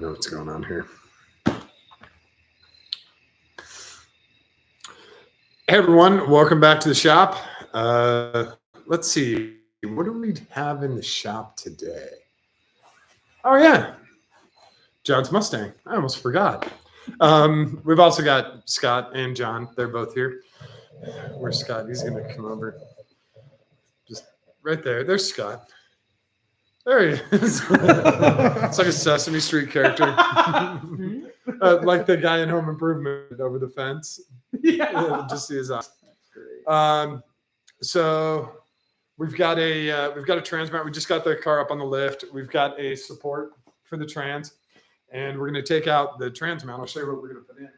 know what's going on here. Hey everyone, welcome back to the shop. Let's see, what do we have in the shop today? Oh yeah, John's Mustang. I almost forgot. We've also got Scott and John. They're both here. Where's Scott? He's going to come over. Just right there. There's Scott. There he is. It's like a Sesame Street character. Like the guy in Home Improvement over the fence. Yeah, just see his eyes. So we've got a trans mount. We just got the car up on the lift. We've got a support for the trans, and we're going to take out the trans mount. I'll show you what we're going to put in.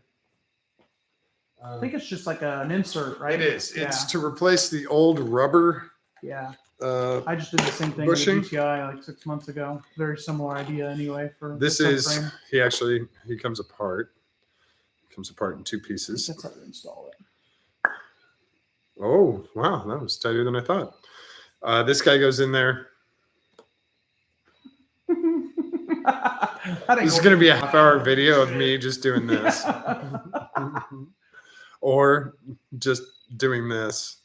I think it's just like an insert, right? It is. Yeah. It's to replace the old rubber. Yeah. I just did the same thing bushing. with GTI like 6 months ago. Very similar idea anyway. For this is frame. He comes apart. It comes apart in two pieces. That's how to install it. Oh wow, that was tighter than I thought. This guy goes in there. This is going to be a half-hour video of me just doing this. Or just doing this.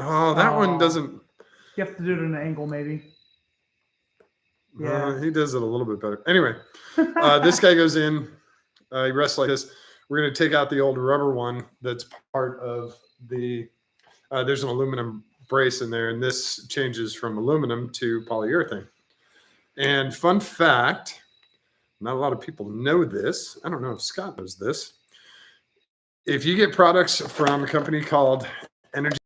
Oh, that one doesn't. You have to do it at an angle, maybe. Yeah, he does it a little bit better. Anyway, this guy goes in. He rests like this. We're going to take out the old rubber one that's part of the. There's an aluminum brace in there, and this changes from aluminum to polyurethane. And fun fact, not a lot of people know this. I don't know if Scott knows this. If you get products from a company called Energy,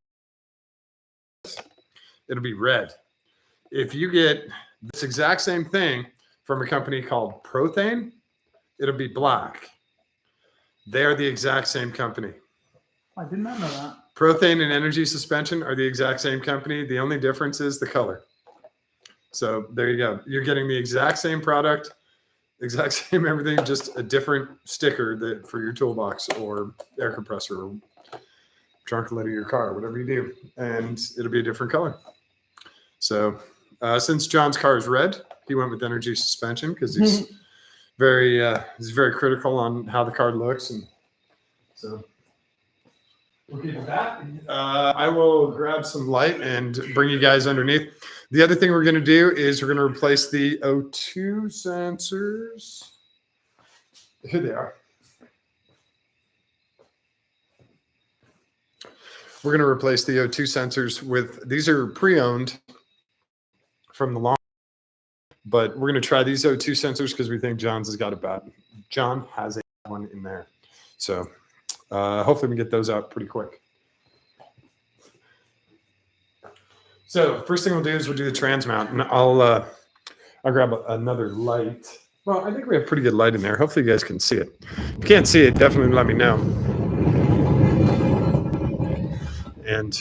it'll be red. If you get this exact same thing from a company called Prothane, it'll be black. They're the exact same company. I did not know that. Prothane and Energy Suspension are the exact same company. The only difference is the color. So there you go. You're getting the exact same product, exact same everything, just a different sticker for your toolbox or air compressor or trunk lid of your car, whatever you do, and it'll be a different color. So since John's car is red, he went with Energy Suspension because he's very critical on how the car looks, and so we'll keep that. I will grab some light and bring you guys underneath. The other thing we're going to do is we're going to replace the O2 sensors. Here they are. We're going to replace the O2 sensors with, these are pre-owned from the launch, but we're going to try these O2 sensors because we think John's has got a bad. John has a one in there. So hopefully we can get those out pretty quick. So first thing we'll do is we'll do the trans mount, and I'll grab another light. Well, I think we have pretty good light in there. Hopefully you guys can see it. If you can't see it, definitely let me know. And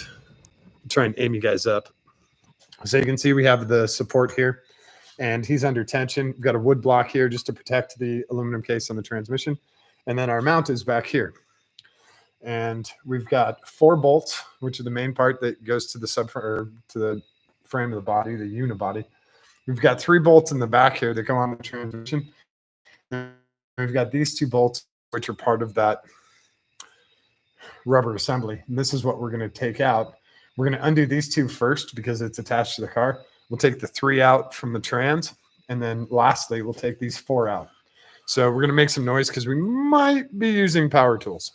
try and aim you guys up. So you can see we have the support here, and he's under tension. We've got a wood block here just to protect the aluminum case on the transmission. And then our mount is back here. And we've got 4 bolts, which are the main part that goes to the to the frame of the body, the unibody. We've got 3 bolts in the back here that come on the transmission. And we've got these 2 bolts, which are part of that rubber assembly. And this is what we're going to take out. We're going to undo these 2 first because it's attached to the car. We'll take the 3 out from the trans, and then lastly we'll take these 4 out. So we're going to make some noise because we might be using power tools.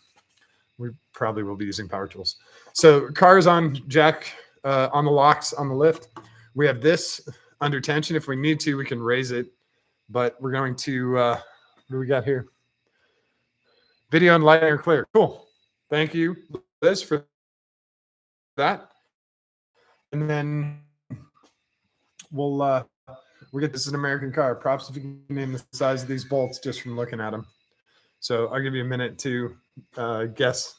We probably will be using power tools. So car's on jack, on the locks on the lift. We have this under tension. If we need to, we can raise it, but we're going to what do we got here? Video and lighting are clear. Cool. Thank you, Liz, for that. And then we'll get this an American car. Props if you can name the size of these bolts just from looking at them. So I'll give you a minute to guess.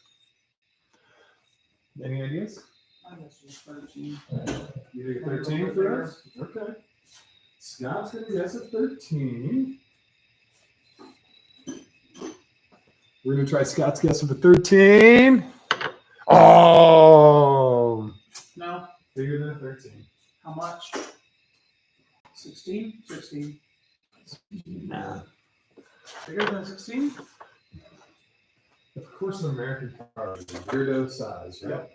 Any ideas? I guess it's 13. You think 13 for us? Okay. Scott's going to guess at 13. We're going to try Scott's guess with a 13. Oh! No. Bigger than 13. How much? 16? 16. Nah. Bigger than 16? Of course, an American car is a weirdo size, right?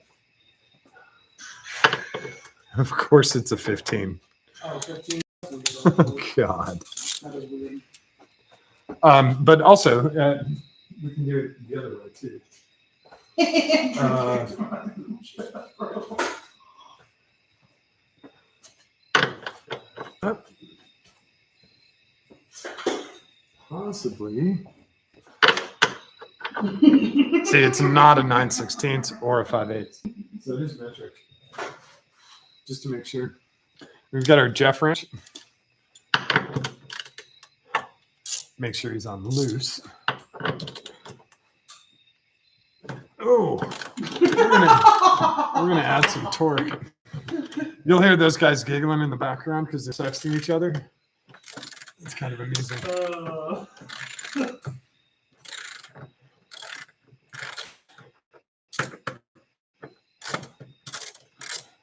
Of course, it's a 15. Oh, 15. Oh, God. That is weird. But also, we can do it the other way too. Possibly. See, it's not a 9/16 or a 5/8. So it is metric. Just to make sure. We've got our Jeff wrench. Make sure he's on loose. Oh, we're gonna add some torque. You'll hear those guys giggling in the background because they're texting each other. It's kind of amusing.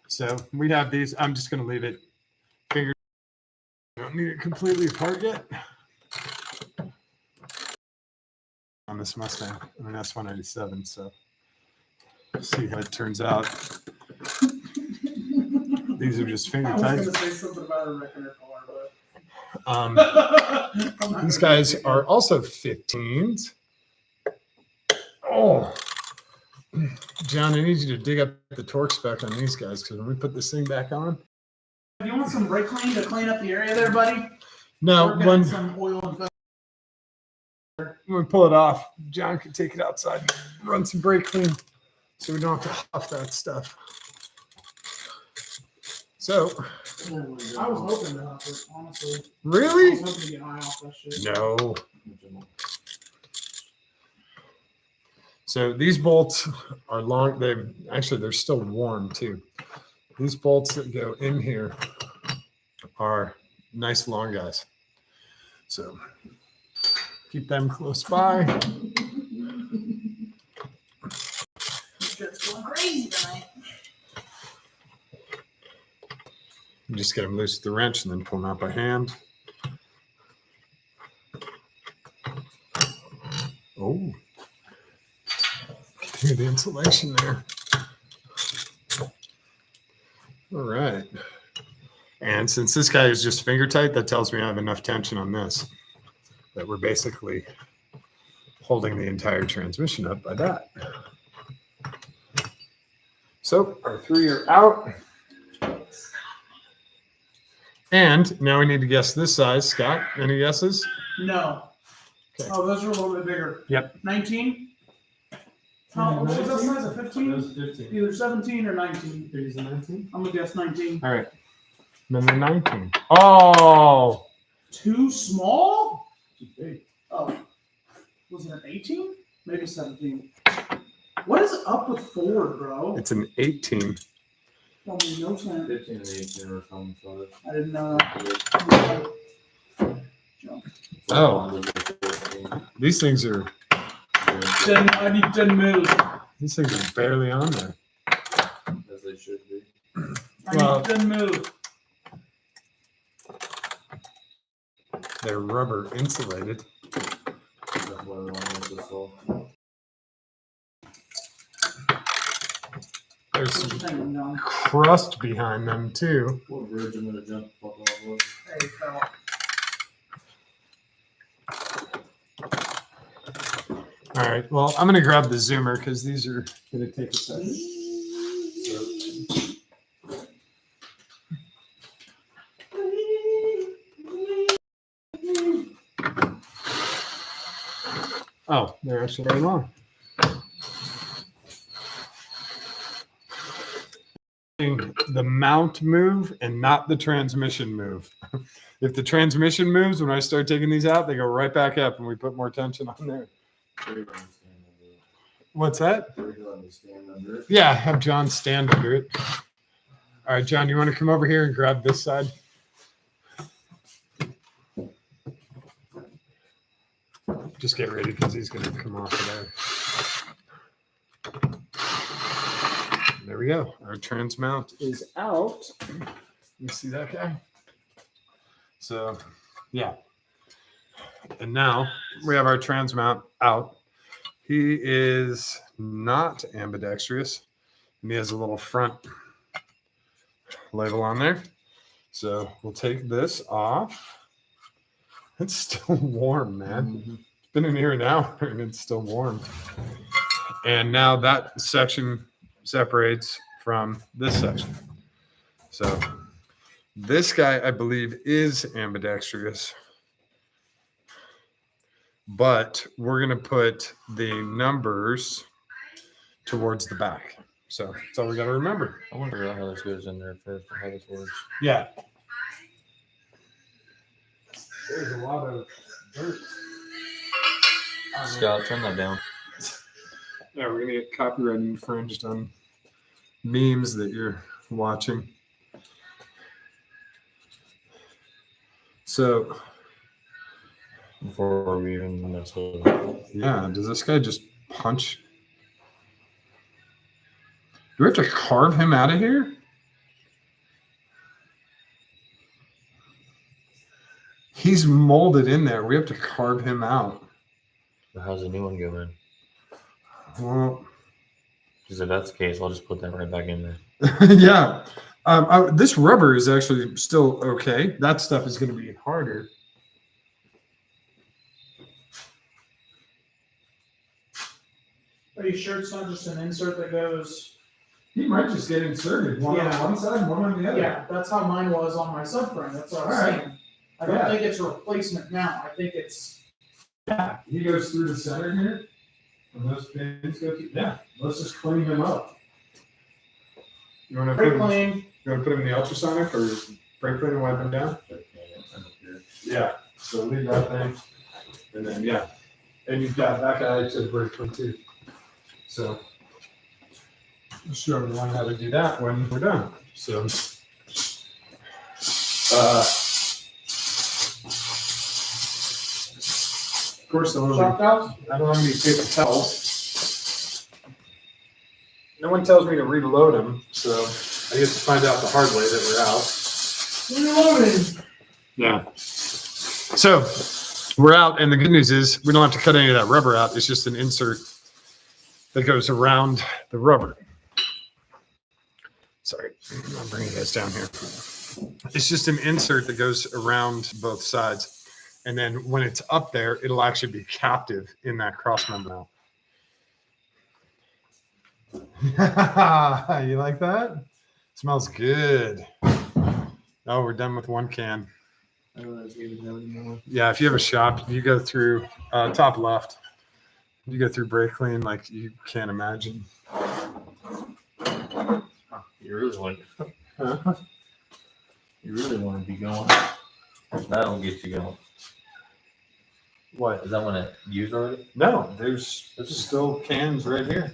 So we have these. I'm just going to leave it. Fingers. Don't need it completely apart yet. On this Mustang, I mean S197. So see how it turns out. These are just finger tight. I was going to say something about a wrecking car, These guys are also 15s. Oh, John, I need you to dig up the torque spec on these guys because when we put this thing back on. Do you want some brake clean to clean up the area there, buddy? No, when some oil and when we pull it off, John can take it outside and run some brake clean so we don't have to huff that stuff. So, I was hoping to huff it, honestly. Really? I was hoping to get high off that shit. No. So these bolts are long. They're still warm too. These bolts that go in here are nice long guys. So keep them close by. This shit's going crazy tonight. You just get them loose with the wrench and then pull them out by hand. Oh, hear the insulation there. All right. And since this guy is just finger tight, that tells me I have enough tension on this that we're basically holding the entire transmission up by that. So our 3 are out. And now we need to guess this size. Scott, any guesses? No. Okay. Oh, those are a little bit bigger. Yep. 19? What was that size? A 15? That was 15. Either 17 or 19. These are 19? I'm going to guess 19. All right. Number 19. Oh! Too small? Too big. Oh. Was it an 18? Maybe 17. What is up with Ford, bro? It's an 18. Don't make no sense. 15 and 18 or something. So I didn't know that. Oh. These things are... I need 10 mil. These things are barely on there. As they should be. I need 10 mil. They're rubber insulated. That's why I want this all. There's some crust behind them too. What bridge I'm gonna jump the fuck off of? Hey, fella. All right. Well, I'm going to grab the zoomer because these are going to take a second. Oh, they're actually very long. The mount move and not the transmission move. If the transmission moves, when I start taking these out, they go right back up and we put more tension on there. What's that? Yeah, have John stand under it. All right, John, you want to come over here and grab this side? Just get ready because he's going to come off of there. There we go. Our trans mount is out. You see that guy? So, yeah. And now we have our trans mount out. He is not ambidextrous, and he has a little front label on there. So we'll take this off. It's still warm, man. It's been in here an hour and it's still warm. And now that section separates from this section. So this guy, I believe, is ambidextrous. But we're going to put the numbers towards the back. So that's all we got to remember. I wonder how this goes in there first, or how this works. Yeah. There's a lot of dirt. Scott, turn that down. Yeah, we're gonna get copyright infringed on memes that you're watching. So Before we even mess with it. yeah, does this guy just punch? Do we have to carve him out of here? He's molded in there. We have to carve him out. But how's the new one go in? Well, Because if that's the case, I'll just put that right back in there. yeah. This rubber is actually still okay. That stuff is going to be harder. Are you sure it's not just an insert that goes? He might just get inserted, one Yeah. on one side, one on the other. Yeah, that's how mine was on my subframe. That's what I was All right. saying. I don't Yeah. think it's a replacement now. I think it's. Yeah, he goes through the center here, and those pins go through. Yeah, let's just clean him up. You want to Brake clean. You want to put him in the ultrasonic or brake clean and wipe him down? Yeah. So leave that thing, and then yeah, and you've got that guy to brake clean too. So I'll show everyone how to do that when we're done. So. Of course, I don't Shock valves. have any paper towels. No one tells me to reload them, so I get to find out the hard way that we're out. Reloading. Yeah. So we're out, and the good news is we don't have to cut any of that rubber out. It's just an insert that goes around the rubber. Sorry, I'm bringing you guys down here. It's just an insert that goes around both sides. And then when it's up there, it'll actually be captive in that cross member now. You like that? Smells good. Oh, we're done with one can. Yeah, if you have a shop, you go through top left. You go through brake clean like you can't imagine. You really want Huh? you really want to be going. That'll get you going. What? Is that one at used already? No, there's still cans right here.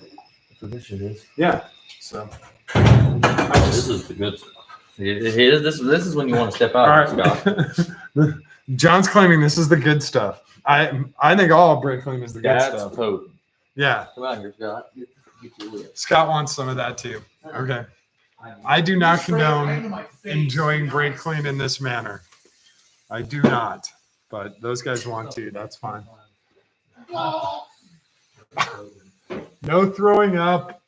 That's what this shit is. Yeah. So. This is the good stuff. This is when you want to step All out, Scott. right. John's claiming this is the good stuff. I think all brake clean is the good That's stuff. potent. Yeah. Come out here, Scott. Get your lip. Scott wants some of that too. Okay. I do not Straight right into condone my face, enjoying to be brake honest. clean in this manner. I do not. But those guys want to. That's fine. No throwing up.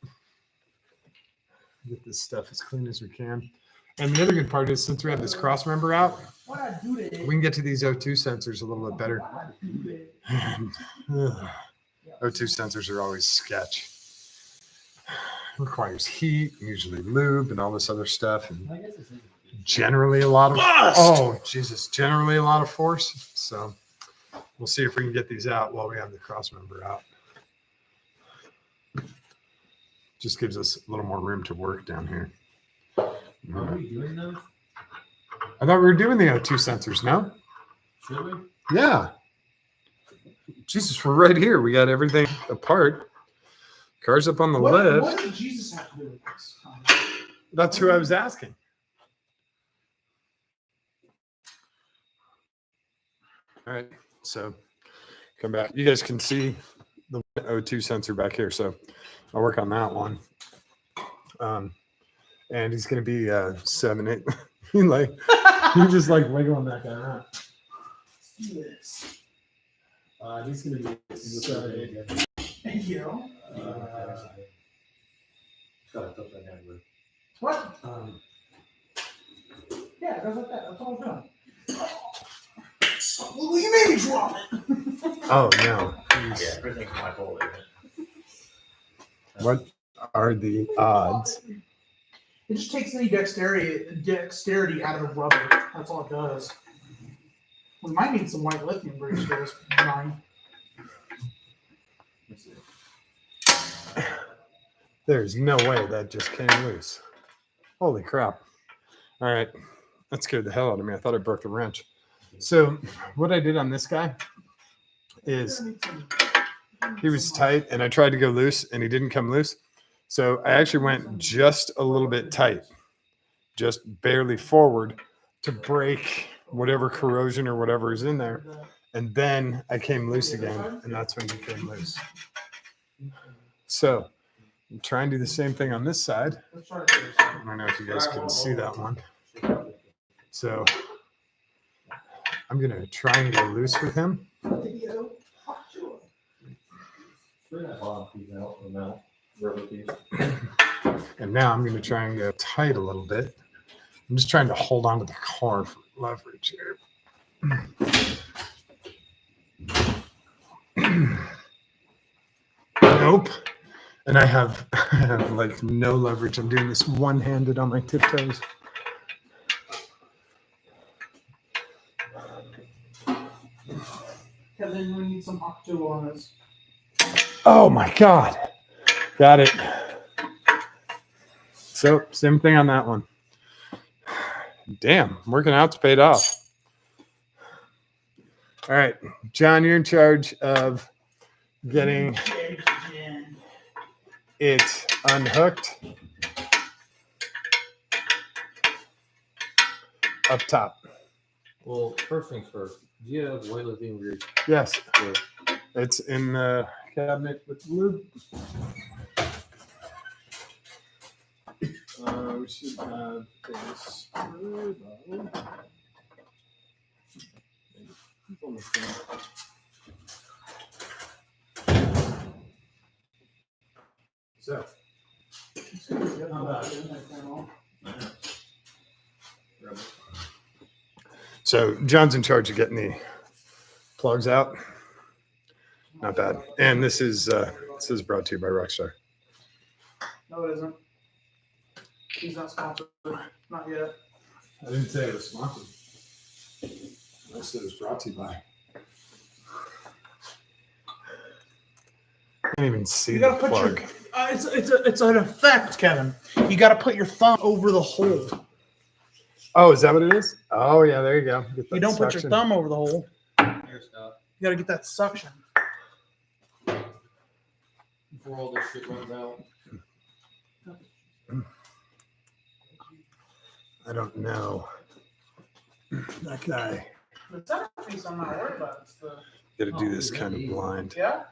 Get this stuff as clean as we can. And the other good part is since we have this cross member out, What I do today? we can get to these O2 sensors a little bit better. O2 sensors are always sketch. Requires heat, usually lube, and all this other stuff, and generally a lot of generally a lot of force. So we'll see if we can get these out while we have the cross member out. Just gives us a little more room to work down here. Are we doing those? I thought we were doing the O2 sensors. No? Should we? Yeah. Jesus, we're right here. We got everything apart. Car's up on the What lift. did Jesus have to do with this? That's who I was asking. All right. So come back. You guys can see the O2 sensor back here. So I'll work on that one. And he's going to be 7, 8. Like You're just like wiggling that guy around. Let's do this. He's gonna be excited. Thank you. What? Yeah, it goes like that. That's all I'm doing. Well, you made me drop it. Oh no. Yeah, everything's my fault. What are the odds? It just takes any dexterity out of the rubber. That's all it does. We might need some white lithium bridge for this 9. There's no way that just came loose. Holy crap. All right. That scared the hell out of me. I thought I broke the wrench. So what I did on this guy is he was tight and I tried to go loose and he didn't come loose. So I actually went just a little bit tight, just barely forward to break whatever corrosion or whatever is in there. And then I came loose again, and that's when he came loose. So I'm trying to do the same thing on this side. I don't know if you guys can see that one. So I'm going to try and go loose with him. And now I'm going to try and go tight a little bit. I'm just trying to hold on to the car for leverage here. Nope. And I have like no leverage. I'm doing this one-handed on my tiptoes. Kevin, we need some octo on this. Oh my God. Got it. So same thing on that one. Damn, working out's paid off. All right, John, you're in charge of getting it unhooked up top. Well, first things first. Do you have white lithium grease? Yes, Yeah. it's in the cabinet with the lube. We should have this. So, so John's in charge of getting the plugs out. Not bad. And this is brought to you by Rockstar. No, it isn't. He's not sponsored. Not yet. I didn't say it was sponsored. I said it was brought to you by. I can't even see You the gotta put plug. your. It's an effect, Kevin. You gotta put your thumb over the hole. Oh, is that what it is? Oh, yeah, there you go. Get that You don't put suction. your thumb over the hole. Here's stuff. You gotta get that suction. Before all this shit runs out. I don't know. That guy. The centerpiece I'm not worried about. It's the Got to do this kind of blind. yeah.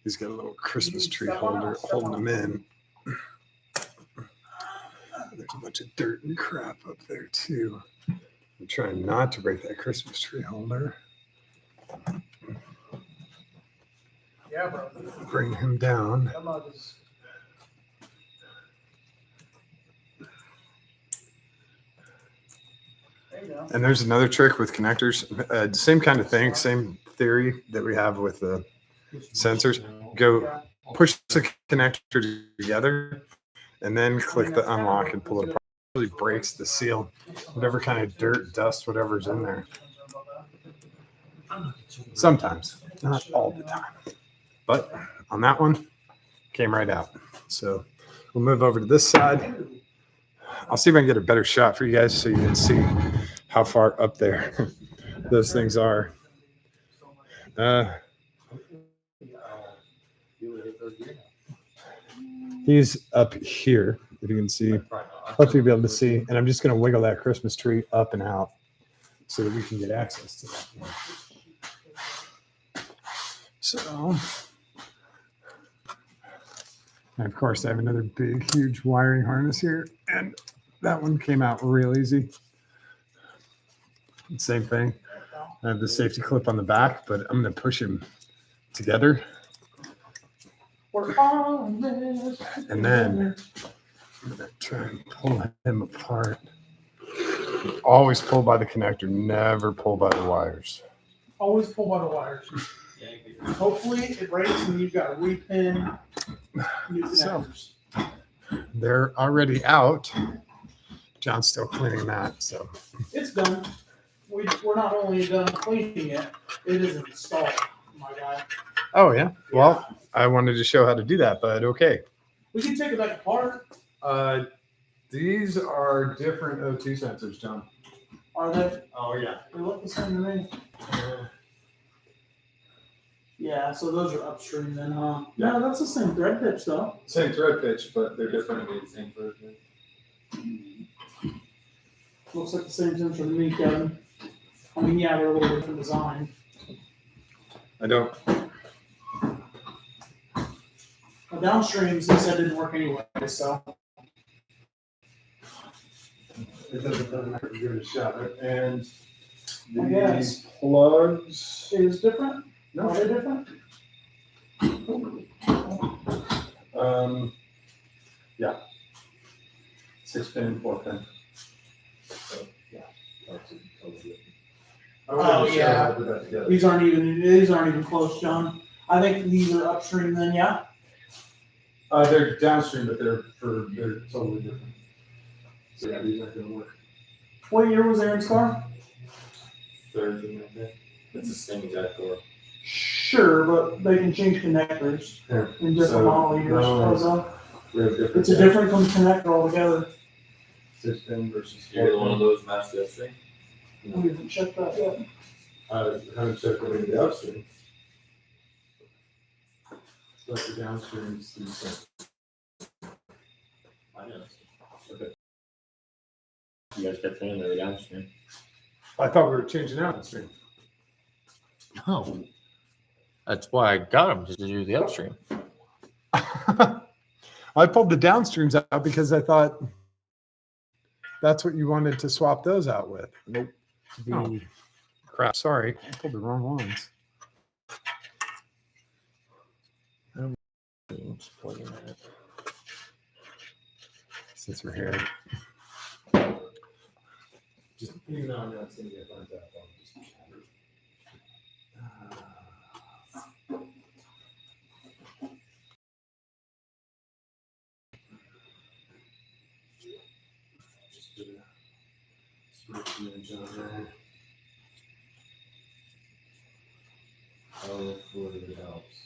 He's got a little Christmas tree Step on holder it, step holding on him it. in. There's a bunch of dirt and crap up there too. I'm trying not to break that Christmas tree holder. Yeah, bro. Bring him down. That mug is. There you go. And there's another trick with connectors. Same kind of thing, same theory that we have with the sensors. Go Yeah. push the connector together and then click the unlock and pull it apart. It really breaks the seal. Whatever kind of dirt, dust, whatever's in there. Sometimes, not all the time. But on that one, came right out. So we'll move over to this side. I'll see if I can get a better shot for you guys so you can see how far up there those things are. He's up here, if you can see. Hopefully you'll be able to see. And I'm just going to wiggle that Christmas tree up and out so that we can get access to that. So, and of course, I have another big, huge wiring harness here. And that one came out real easy. Same thing. I have the safety clip on the back, but I'm going to push him together. We're on this. And then I'm going to try and pull him apart. Always pull by the connector, never pull by the wires. Always pull by the wires. Hopefully it breaks and you've got to repin new connectors. They're already out. John's still cleaning that, so. It's done. We're not only done cleaning it, it is installed, my guy. Oh, yeah? Well, I wanted to show how to do that, but okay. We can take it back apart. These are different O2 sensors, John. Are they? Oh, yeah. They look the same to me. Yeah, so those are upstream then, huh? Yeah. No, that's the same thread pitch though. Same thread pitch, but they're different. Same thread pitch. Looks like the same sensor to me, Kevin. I mean, yeah, they're a little different design. I don't. The downstreams, they said didn't work anyway, so. It doesn't matter. Give it a shot. And I guess. these plugs. It is different? No. Are they different? Yeah. 6-pin, 4-pin. So, yeah. Oh, yeah. These aren't even close, John. I think these are upstream then, yeah? They're downstream, but they're totally different. So yeah, these aren't gonna work. What year was Aaron's car? 30, I think. It's the same exact door. Sure, but they can change connectors Yeah. in different So, model years. no, So we have different. it's a different connector altogether. 6-pin versus You're one of those match the upstream. We haven't checked that yet. I haven't checked any of the upstream. But the downstream is the same. I know. Okay. You guys kept saying they were downstream. I thought we were changing out upstream. No. That's why I got them to do the upstream. I pulled the downstreams out because I thought that's what you wanted to swap those out with. Nope. Oh, crap. Sorry. I pulled the wrong ones. Since we're here. Just even though I'm not seeing it like that, I'll just chatter. Just do a switch image on there. Hopefully it helps.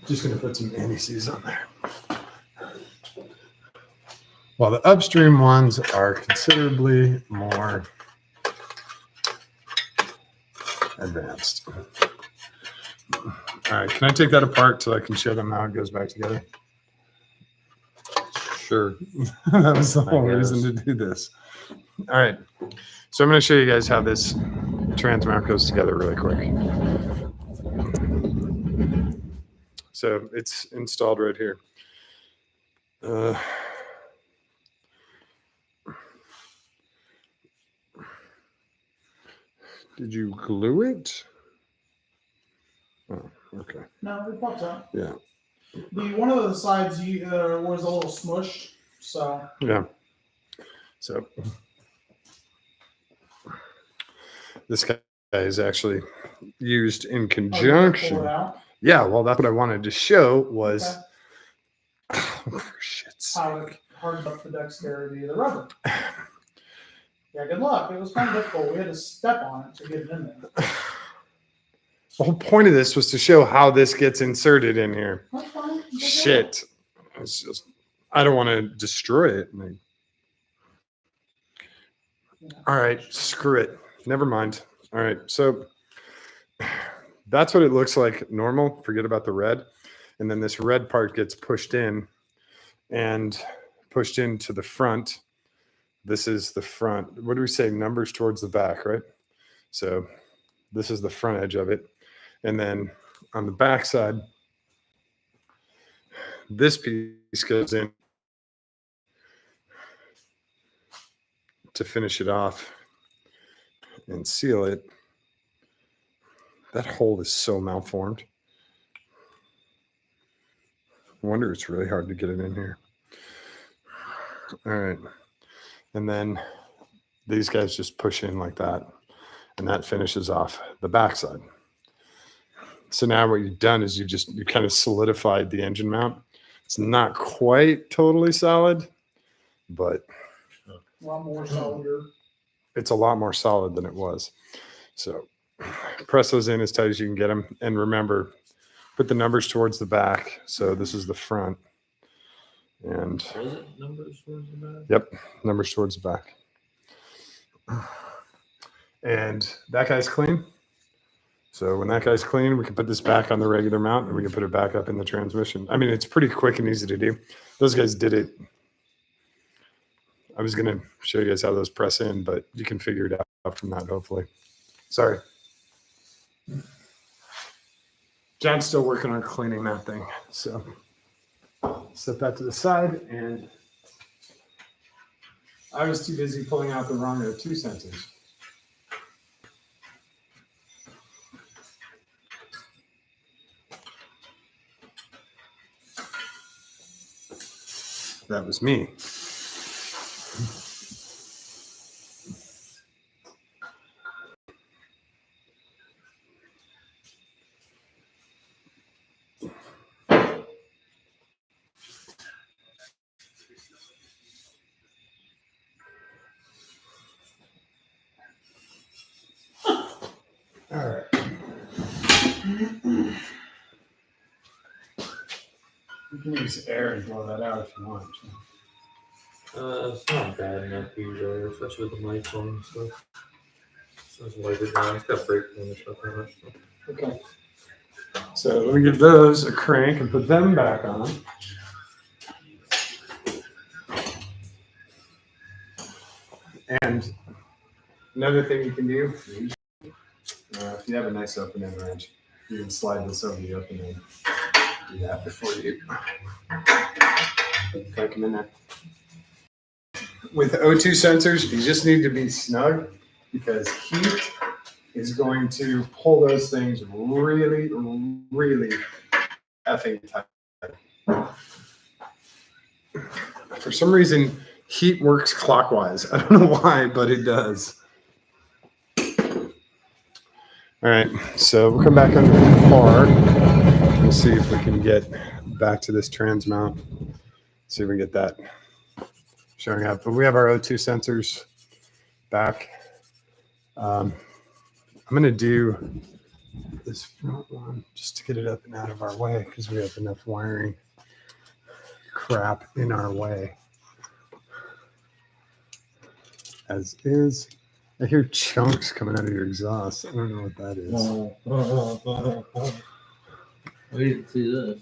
Just gonna put some anti-seize on there. While the upstream ones are considerably more advanced. All right, can I take that apart so I can show them how it goes back together? Sure. That was the whole reason to do this. All right, so I'm going to show you guys how this trans mount goes together really quick. So it's installed right here. Did you glue it? Oh, okay. No, it pops out. Yeah. One of the sides was a little smushed, so. Yeah. So this guy is actually used in conjunction. Pull it out. Yeah, well, that's what I wanted to show was Okay. for shit's How it hardens up the dexterity of the rubber. Yeah, good luck. It was kind of difficult. We had to step on it to get it in there. The whole point of this was to show how this gets inserted in here. That's fine. It's okay. Shit. It's just, I don't want to destroy it. Yeah. All right, screw it. Never mind. All right, so that's what it looks like normal. Forget about the red. And then this red part gets pushed in and pushed into the front. This is the front. What do we say? Numbers towards the back, right? So this is the front edge of it. And then on the back side, this piece goes in to finish it off and seal it. That hole is so malformed. I wonder it's really hard to get it in here. All right. And then these guys just push in like that, and that finishes off the backside. So now what you've done is you kind of solidified the engine mount. It's not quite totally solid, but A lot more solider. it's a lot more solid than it was. So press those in as tight as you can get them. And remember, put the numbers towards the back. So this is the front. And Was it numbers towards the back? yep, numbers towards the back. And that guy's clean. So when that guy's clean, we can put this back on the regular mount and we can put it back up in the transmission. I mean, it's pretty quick and easy to do. Those guys did it. I was going to show you guys how those press in, but you can figure it out from that, hopefully. Sorry. John's still working on cleaning that thing. So set that to the side. And I was too busy pulling out the wrong O2 sensors. That was me. All right. You can use air and blow that out if you want. It's not bad enough usually, especially with the lights on and stuff. It's wipe it down. It's got brake cleaner stuff on it. So. Okay. So let me give those a crank and put them back on. And another thing you can do, if you have a nice open end wrench, you can slide this over the open end. Do that before you crank them in there. With O2 sensors, you just need to be snug because heat is going to pull those things really, really effing tight. For some reason, heat works clockwise. I don't know why, but it does. All right, so we'll come back under the car and see if we can get back to this trans mount. See if we can get that showing up. But we have our O2 sensors back. I'm going to do this front one just to get it up and out of our way because we have enough wiring crap in our way. As is. I hear chunks coming out of your exhaust. I don't know what that is. I didn't see this.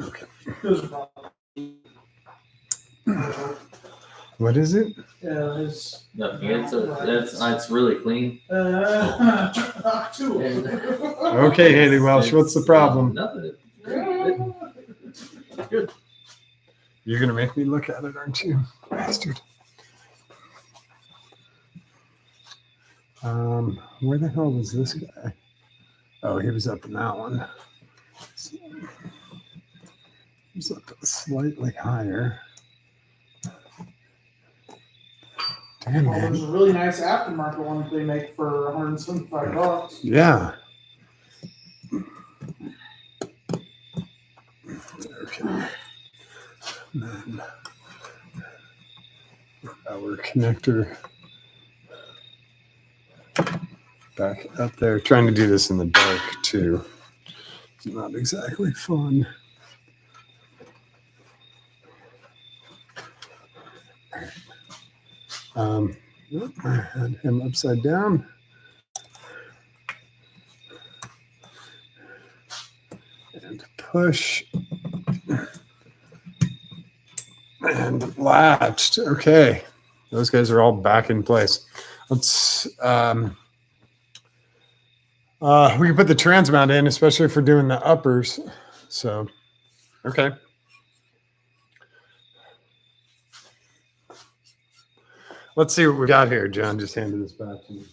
Okay. Those are probably, What is it? yeah, it's. Nothing. It's really clean. Two. Okay, Haley Welsh, what's the problem? Nothing. It's good. You're going to make me look at it, aren't you, bastard? Where the hell was this guy? Oh, he was up in that one. So, he's up slightly higher. Damn, Oh, there's man. a really nice aftermarket one that they make for $175. Yeah. Okay. And then our connector back up there. Trying to do this in the dark too. It's not exactly fun. I had him upside down. And push. And latched. Okay. Those guys are all back in place. Let's, I'll We can put the trans mount in, especially if we're doing the uppers. So, okay. Let's see what we got here. John just handed this back to me.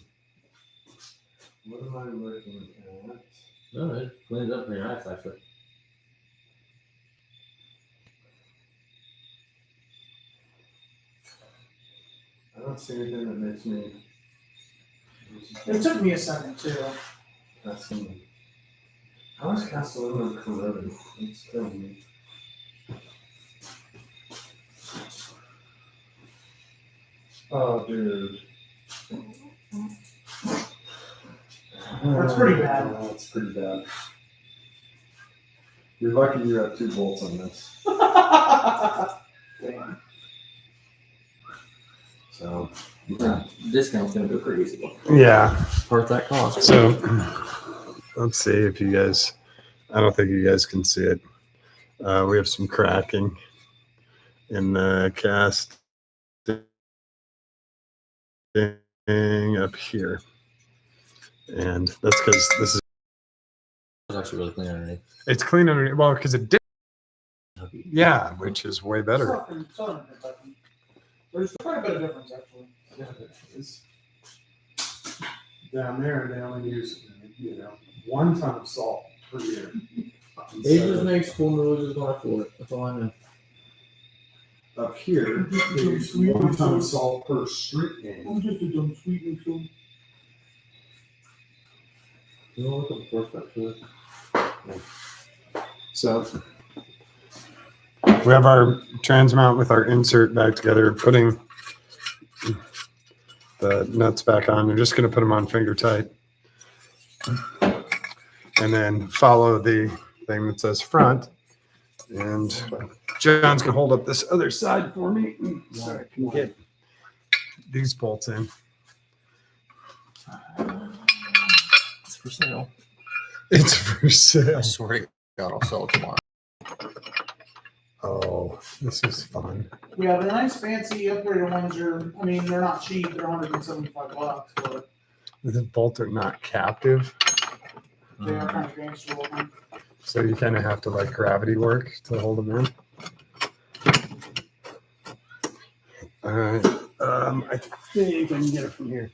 What am I looking at? No, it cleans up pretty nice, actually. I don't see anything that makes me. It took me a second too. That's me. How is Castellano corroded? It's killing me. Oh, dude. That's pretty bad. That's pretty bad. You're lucky you have 2 bolts on this. Damn. So, Yeah. Discount's gonna go crazy. yeah. Worth that cost. So, let's see if you guys, I don't think you guys can see it. We have some cracking in the cast up here. And that's because this is, It's actually really clean underneath. it's clean underneath. Well, because it did. Yeah, which is way better. There's quite a bit of difference actually. Yeah, it is. Down there, they only use, 1 ton of salt per year. He just makes cool noises on our floor. That's all I know. Up here, they use 1 ton of salt per street game. I'm just a dumb sweet so. You want to look at the force vector? So we have our trans mount with our insert back together, putting the nuts back on. We're just going to put them on finger tight. And then follow the thing that says front. And John's going to hold up this other side for me so I can get these bolts in. It's for sale. It's for sale. I swear to God, I'll sell it tomorrow. Oh, this is fun. Yeah, the nice fancy upgraded ones are, I mean, they're not cheap, they're $175, but The bolts are not captive, they are kind of gangster looking. so you kind of have to like gravity work to hold them in. All right. I think I can get it from here.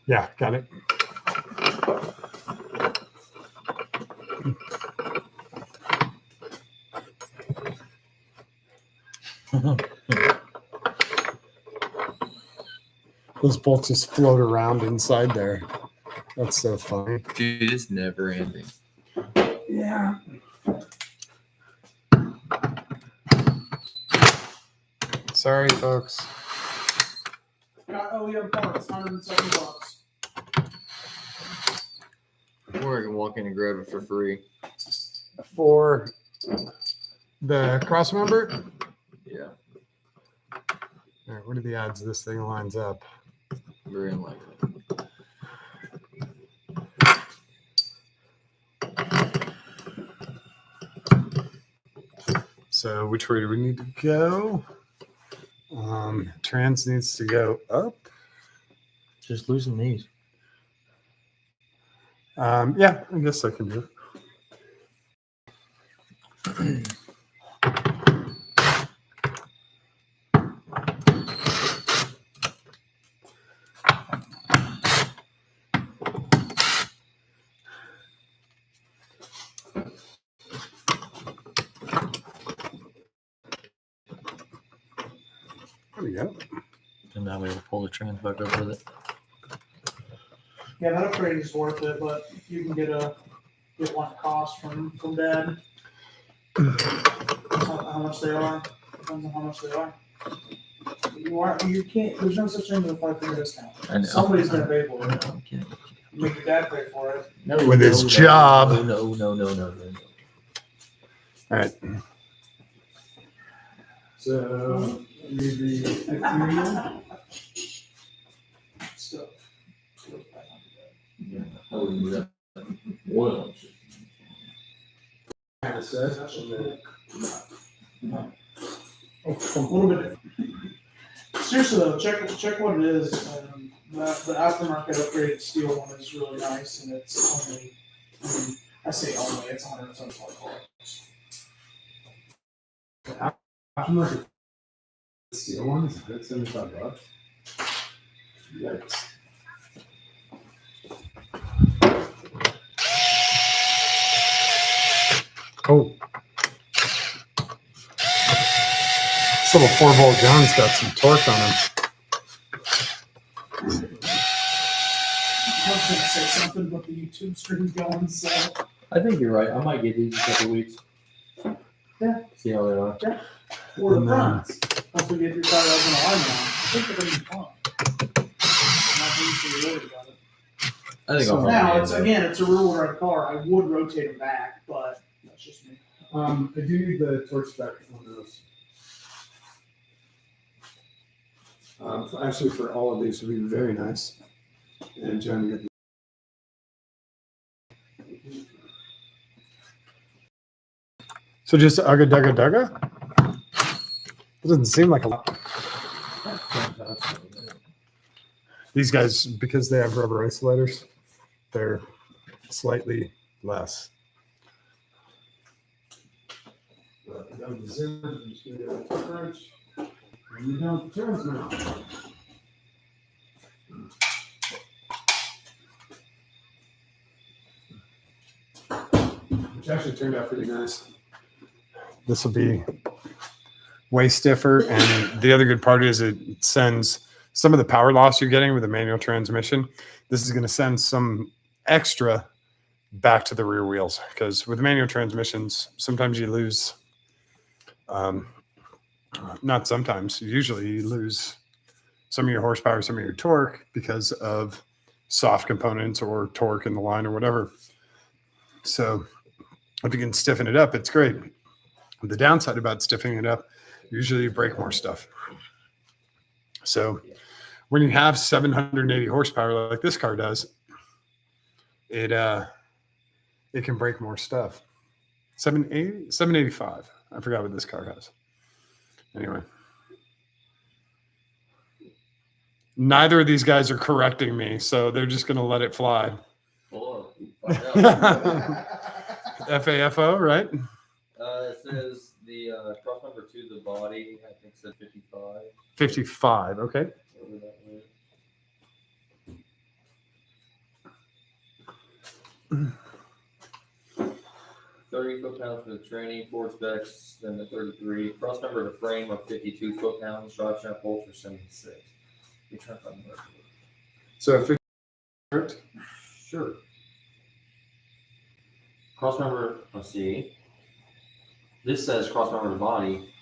Yeah, got it. Those bolts just float around inside there. That's so funny. Dude, it's never ending. Yeah. Sorry, folks. Got OEM parts, $170. Or I can walk in and grab it for free. For the cross member, Yeah, all right, what are the odds this thing lines up? very unlikely. So which way do we need to go? Trans needs to go up. Just loosen these. Yeah, I guess I can do it. There we go. And now we will pull the trans back up with it. Yeah, that upgrade is worth it, but you can get one cost from Dad. How much they are, depends on how much they are. You can't, there's no such thing as a 5-figure discount. I know. Somebody's gonna pay for it. I'm kidding. Make your dad pay for it. No, With his job. No. All right. So maybe Still. Yeah, I wouldn't do that. Oil. kind of said. A little bit different. Seriously though, check what it is. The aftermarket upgraded steel one is really nice, and it's only, I say only, it's $175. Aftermarket steel one is good, $75. Yikes. Oh. This little 4-volt gun's got some torque on him. I was going to say something, but the YouTube stream's going, so. I think you're right. I might get these in a couple weeks. Yeah. See how they are. Yeah. Or the fronts. Once we get your tire up in the line now, I think they're going to be fun. I'm not being too worried about it. I think So I'll Now, probably it's a real drive car. I would rotate them back, but that's just me. I do need the torch spec on those. Actually, for all of these would be very nice. And John, you get so just ugga dugga dugga? It doesn't seem like a lot. These guys, because they have rubber isolators, they're slightly less. But you don't zoom, you just get a crunch, and you don't turn now. Which actually turned out pretty nice. This will be way stiffer, and the other good part is it sends some of the power loss you're getting with a manual transmission. This is going to send some extra back to the rear wheels, because with manual transmissions, sometimes you lose. Not sometimes. Usually, you lose some of your horsepower, some of your torque because of soft components or torque in the line or whatever. So, if you can stiffen it up, it's great. The downside about stiffening it up, usually you break more stuff. So when you have 780 horsepower like this car does, it can break more stuff. 780, 785. I forgot what this car has. Anyway. Neither of these guys are correcting me, so they're just going to let it fly. Hello. FAFO, right? It says the cross number 2, the body, I think said 55. 55, okay. Whatever that was. 30 foot-pounds for the training, Ford specs, then the 33. Cross number of the frame of 52 foot-pounds, drive shaft bolts are 76. You try to find the rest of it. So if it Sure. Cross member, let's see. This says cross member of the body.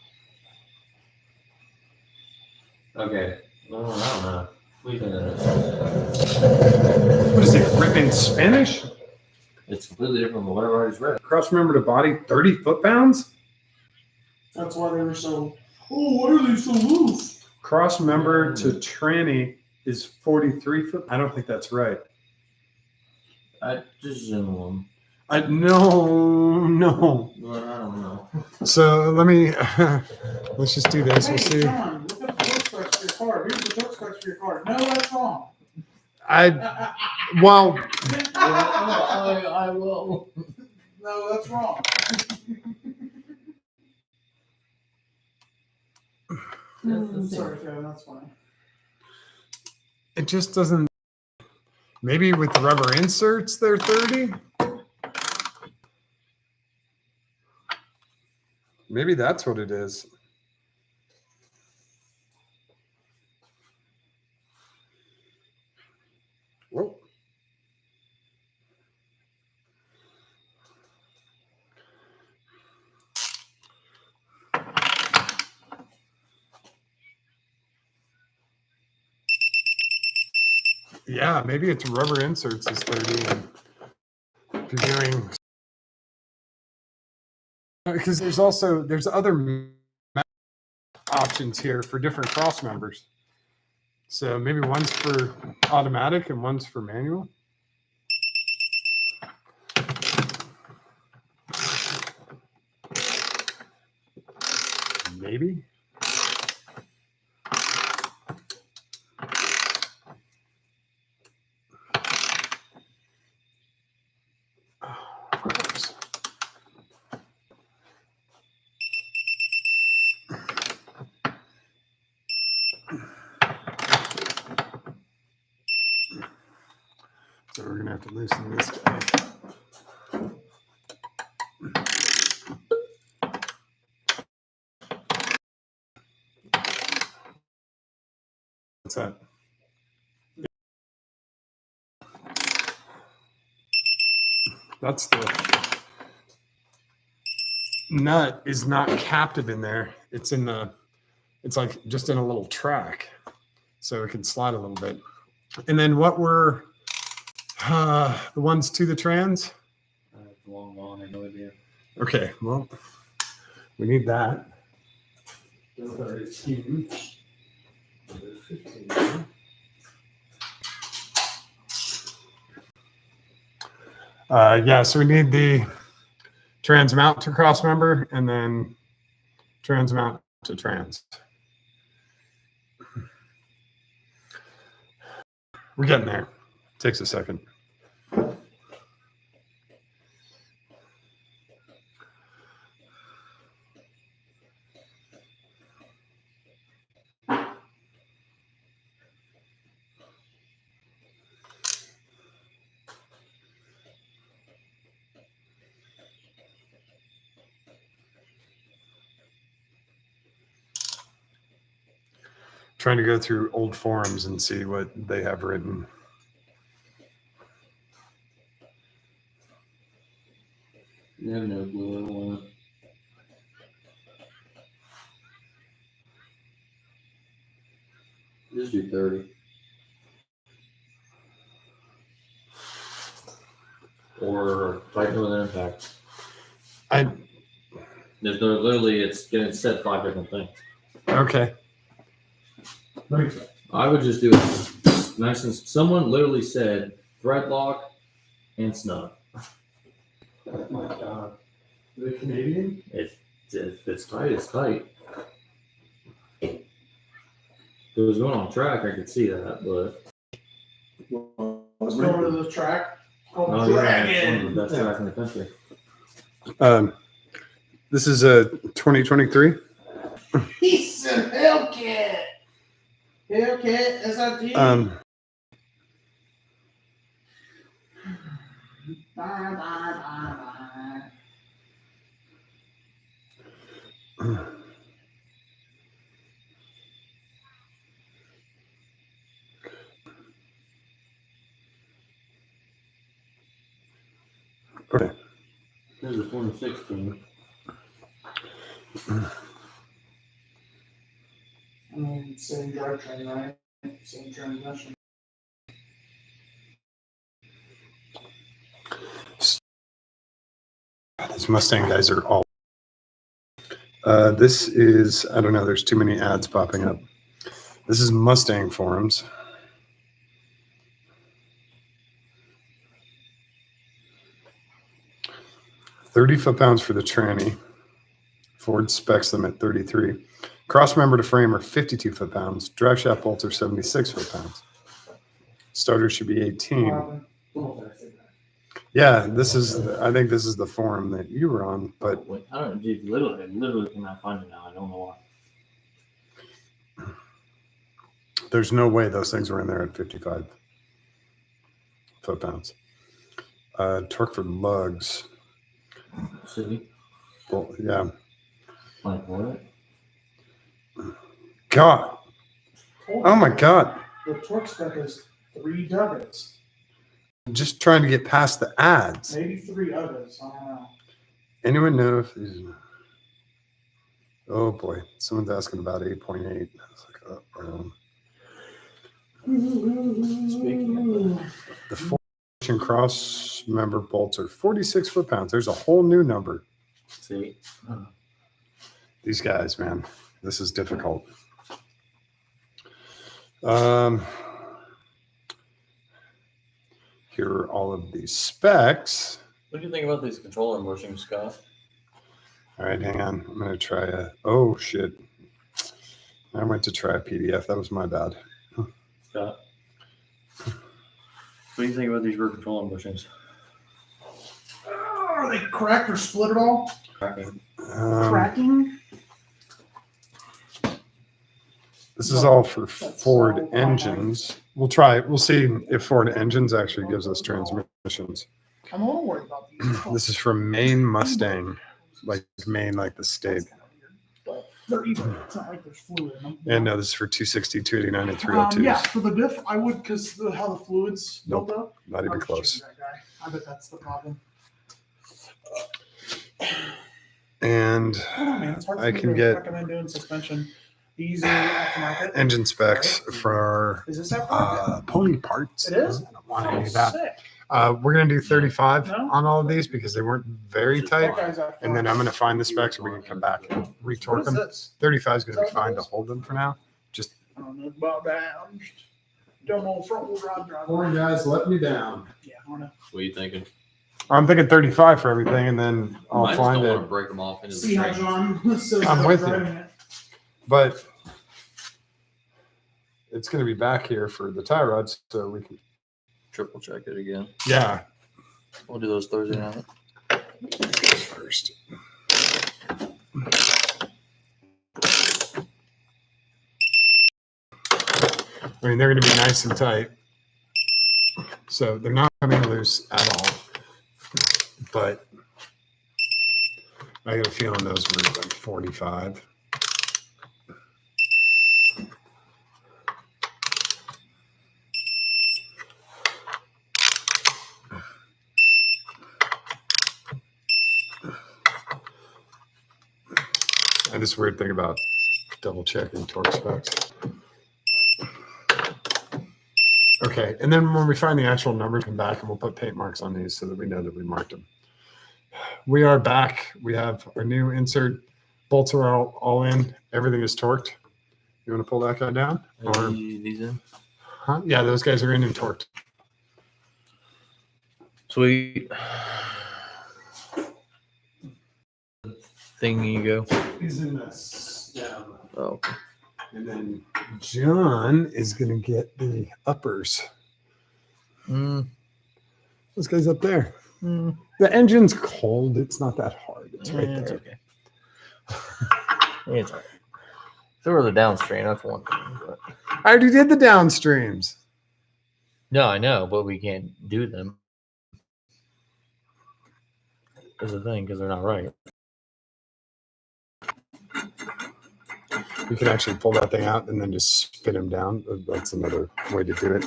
Okay. Well, I don't know. What do you think of this? what is it, written in Spanish? It's completely different from whatever I just read. Cross member to body, 30 foot-pounds? That's why they were so, oh, why are they so loose? Cross member to tranny is 43 foot. I don't think that's right. I just zoom one. No. Well, I don't know. So let me, let's just do this. We'll Hey, see. John, look at the torque specs for your car. Here's the torque specs for your car. No, that's wrong. Well, I will. No, that's wrong. Sorry, Kevin, that's funny. it just doesn't, maybe with the rubber inserts, they're 30. Maybe that's what it is. Whoa. Yeah, maybe it's rubber inserts is 30. And if you're doing, because there's other options here for different cross members. So maybe one's for automatic and one's for manual. Maybe. gonna have to loosen this guy. What's that? That's the nut is not captive in there. It's in the, it's like just in a little track. So it can slide a little bit. And then what were the ones to the trans? Long, I have no idea. Okay, well, we need that. Those are 18. 15. Yeah, so we need the trans mount to cross member and then trans mount to trans. We're getting there. Takes a second. Trying to go through old forums and see what they have written. You have no clue. I want to just do 30. Or Titan with an impact. There's no literally, it's going to set 5 different things. Okay. I would just do it nice and someone literally said thread lock and snug. Oh my God. The Canadian? If it's tight, it's tight. If it was going on track, I could see that, but Let's go over to the track. Oh, no, yeah, it's one dragon! of the best track in the country. This is a 2023. Piece of Hellcat! Hellcat SRT. Bye, bye, bye, bye. Okay. Here's a 2016. I mean, same drivetrain, right? Same transmission. These Mustang guys are all. This is, I don't know, there's too many ads popping up. This is Mustang forums. $30 foot-pounds for the tranny. Ford specs them at 33. Cross member to frame are 52 foot-pounds. Drive shaft bolts are 76 foot-pounds. Starter should be 18. Yeah, this is, I think this is the forum that you were on, but I don't know, dude, literally cannot find it now. I don't know why. there's no way those things were in there at 55 foot-pounds. Torque for lugs. See? Well, yeah. Like what? God. Oh my God. The torque spec is 3 Duggars. Just trying to get past the ads. Maybe 3 others. I don't know. Anyone know if these? Oh boy, someone's asking about 8.8. I was like, oh, the 4-inch cross member bolts are 46 foot-pounds. There's a whole new number. See? These guys, man, this is difficult. Here are all of these specs. What do you think about these controller bushings, Scott? All right, hang on. I'm going to try a, oh shit. I went to try a PDF. That was my bad. Scott? What do you think about these rear controller bushings? Are they cracked or split at all? Cracking. Cracking? This is all for That's Ford so engines. we'll try. We'll see if Ford Engines actually gives us transmissions. I'm a little worried about these. This is from Maine Mustang, like Maine, like the state. But they're even. It's not like there's fluid in them. And no, this is for 260, 289, and 302s. Yeah, for the diff, I would, because how the fluids built up. Not I even would close. change that guy. I bet that's the problem. And I don't know, man. It's hard for I me can to get recommend doing suspension. Easy aftermarket. engine specs for Is this aftermarket? Pony Parts. It is? I don't want Oh, any of that. sick. We're going to do 35 No? on all of these because they weren't very tight. That guy's aftermarket. And then I'm going to find the specs and we can come back and What retorque is them. this? 35 is going to be Is that what fine it to is? hold them for now. Just I don't know about that. I'm just don't know front wheel drive drive. guys let me down. Yeah, I don't know. What are you thinking? I'm thinking 35 for everything and then I'll I just find don't it. want to break them off into the See how train. John says I'm about with you. driving it. But it's going to be back here for the tie rods so we can. Triple check it again. Yeah. We'll do those Thursday night. First. I mean, they're going to be nice and tight. So they're not coming loose at all. But I got a feeling those were like 45. And this weird thing about double checking torque specs. Okay, and then when we find the actual numbers, come back and we'll put paint marks on these so that we know that we marked them. We are back. We have our new insert. Bolts are all in. Everything is torqued. You want to pull that guy down? Or, These in. huh? Yeah, those guys are in and torqued. Sweet. Thingy go. He's in this down. Oh, And then John is going to get the uppers. Those guys up there. The engine's cold. It's not that hard. It's right it's there. okay. It's all right. If there was a downstream, that's one thing. But... I already did the downstreams. No, I know, but we can't do them. That's the thing, because they're not right. We can actually pull that thing out and then just spin him down. That's another way to do it.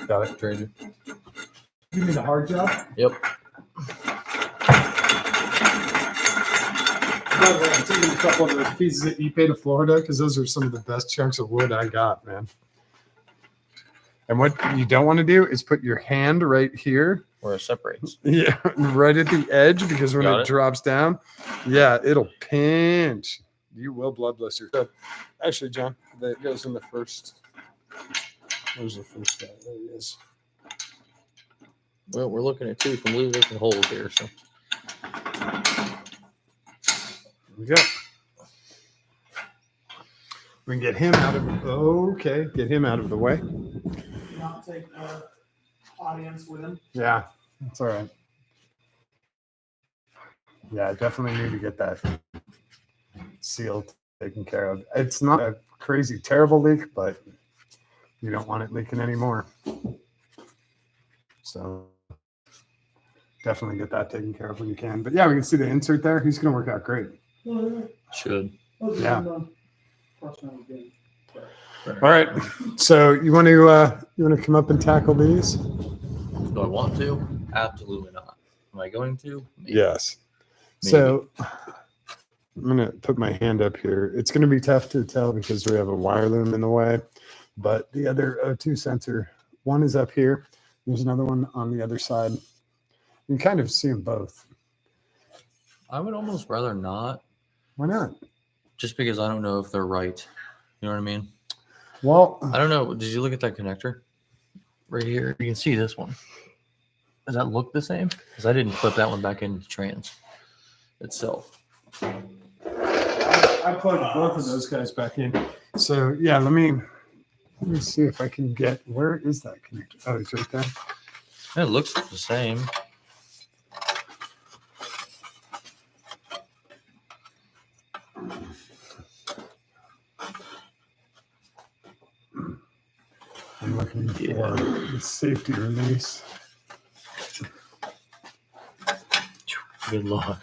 Got it, Trader. You mean the hard job? Yep. By the way, I'm taking a couple of those pieces that you paid to Florida because those are some of the best chunks of wood I got, man. And what you don't want to do is put your hand right here. Where it separates. Yeah, right at the edge because when Got it it. drops down, yeah, it'll pinch. You will blood blister. So, actually, John, that goes in the first. Where's the first guy? There he is. Well, we're looking at two completely different holes here, so. Here we go. We can get him out of get him out of the way. Not take the audience with him. Yeah, that's all right. Yeah, I definitely need to get that seal taken care of. It's not a crazy, terrible leak, but you don't want it leaking anymore. So definitely get that taken care of when you can. But yeah, we can see the insert there. He's going to work out great. Should. Yeah. All right. So you want to come up and tackle these? Do I want to? Absolutely not. Am I going to? Maybe. Yes. Maybe. So I'm going to put my hand up here. It's going to be tough to tell because we have a wire loom in the way, but the other O2 sensor, one is up here. There's another one on the other side. You can kind of see them both. I would almost rather not, Why not? just because I don't know if they're right. You know what I mean? Well, I don't know. Did you look at that connector right here? You can see this one. Does that look the same? Because I didn't clip that one back into trans itself. I plugged both of those guys back in. So yeah, let me see if I can get, where is that connector? Oh, it's right there. It looks the same. looking for the safety release. Good luck.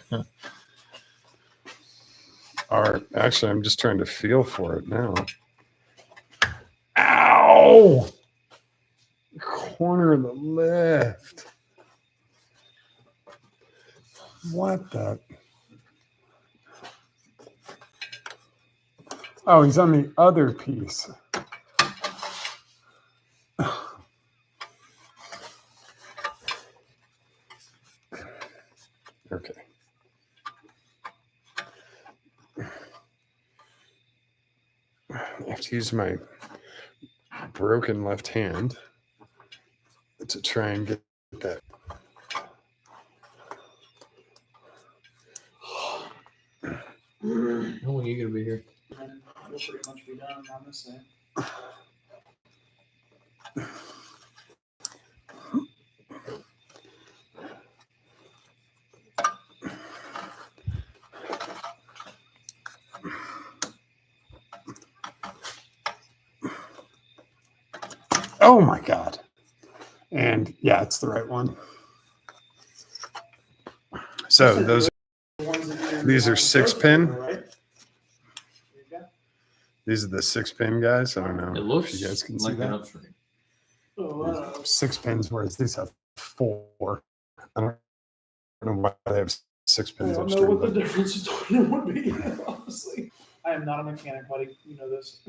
Actually, I'm just trying to feel for it now. Ow! Corner of the lift. What the? Oh, he's on the other piece. Okay. I have to use my broken left hand to try and get that. How long are you gonna be here? And we'll pretty much be done on this thing. Oh my God. And yeah, it's the right one. So those these are 6-pin. Right? These are the 6-pin guys. I don't know It looks if you guys can see like an that. upstream. Oh, 6 pins, whereas these have 4. I don't know why they have 6 I pins don't know upstream. what the But difference between them would be, honestly. I am not a mechanic, buddy. You know this.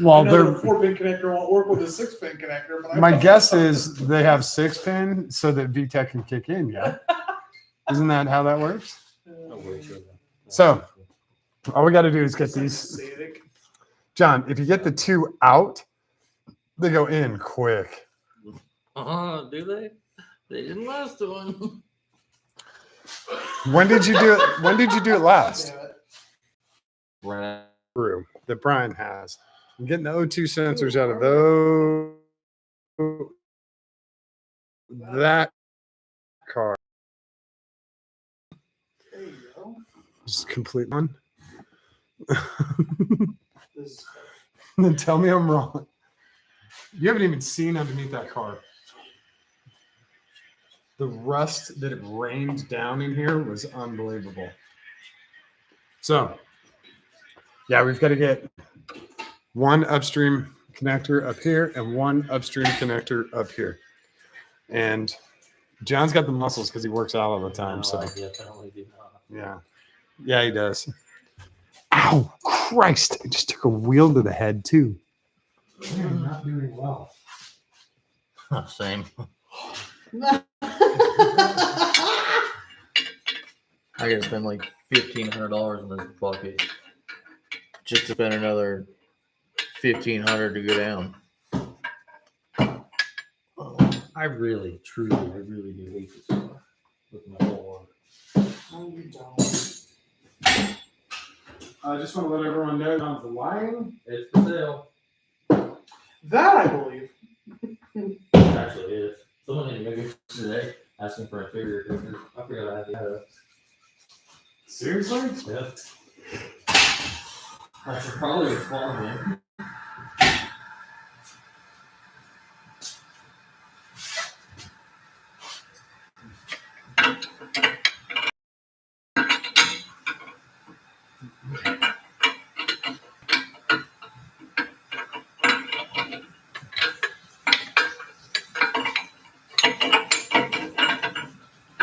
well, I know they're the 4-pin connector won't work with a 6-pin connector, but my guess is they have 6-pin so that VTEC can kick in. Yeah, isn't that how that works? So all we got to do is get these. John, if you get the 2 out, they go in quick. Do they? They didn't last one. When did you do it? When did you do it last? Right. True, that Brian has. I'm getting the O2 sensors out of those. That car. There you go. Just complete one. This Then tell me I'm wrong. You haven't even seen underneath that car. The rust that it rained down in here was unbelievable. So, yeah, we've got to get one upstream connector up here and one upstream connector up here. And John's got the muscles because he works out all the time. No, So, I definitely do not. yeah. Yeah, he does. Ow, Christ. I just took a wheel to the head, too. I am not doing well. Same. I gotta spend like $1,500 in this bucket just to spend another $1,500 to go down. I really do hate this car with my whole heart. No, you don't. I just want to let everyone know John's lying. It's for sale. That I believe. It actually is. Someone hit me today asking for a figure. I forgot I had to. Seriously? Yeah. I should probably respond then.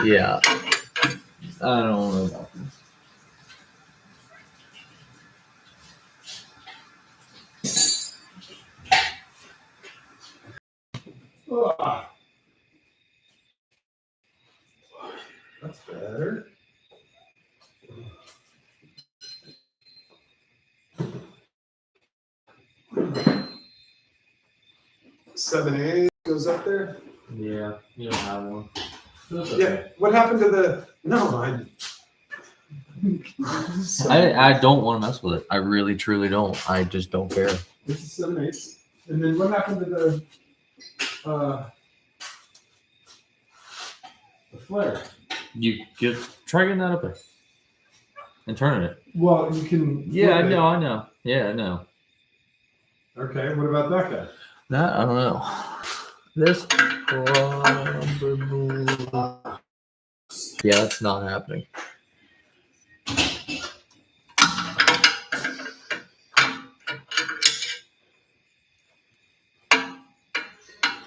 Yeah. I don't know about this. Ah. That's better. Seven A goes up there. Yeah, you don't have one. That's okay. Yeah. What happened to the? No, I don't want to mess with it. I really, truly don't. I just don't care. This is 7/8. And then what happened to the flare? You just try getting that up there and turning it. Well, you can. Yeah, I flip it. know. Yeah, I know. Okay, what about that guy? That I don't know. This probably. Yeah, that's not happening.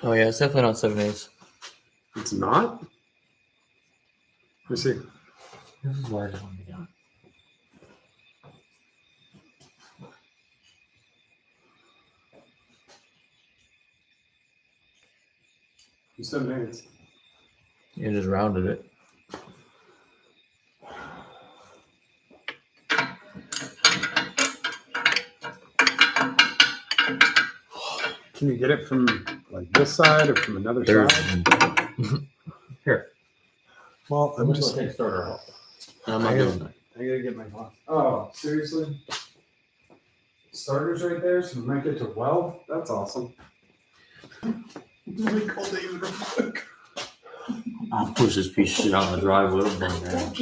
Oh yeah, it's definitely not 7/8. It's not? Let me see. This is where I don't want to go. You said minutes. You just rounded it. Can you get it from like this side or from another There's side? here. Well, I'm Let's just. take starter off. I'm I not gotta, doing that. I gotta get my glass. Oh, seriously? Starter's right there, so we might get to weld. That's awesome. Let me call David real quick. I'll push this piece of shit out in the driveway. It'll burn down.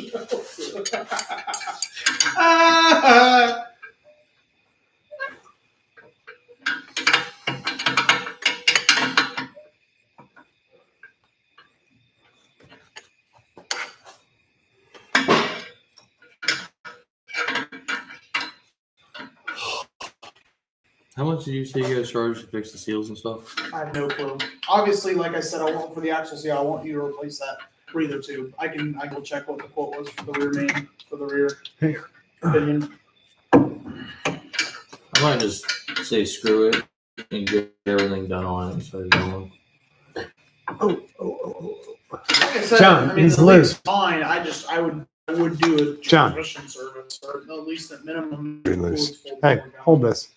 How much did you say you guys charge to fix the seals and stuff? I have no clue. Obviously, like I said, I want for the axle seal. I want you to replace that breather tube. I can go check what the quote was for the rear main for the rear pinion. I might just say screw it and get everything done on it and start going. Like I said, John, I mean, he's the leak's loose. fine. I would do a John. transmission service, or at least at minimum. Pretty loose. fluids full Hey, bore down. hold this.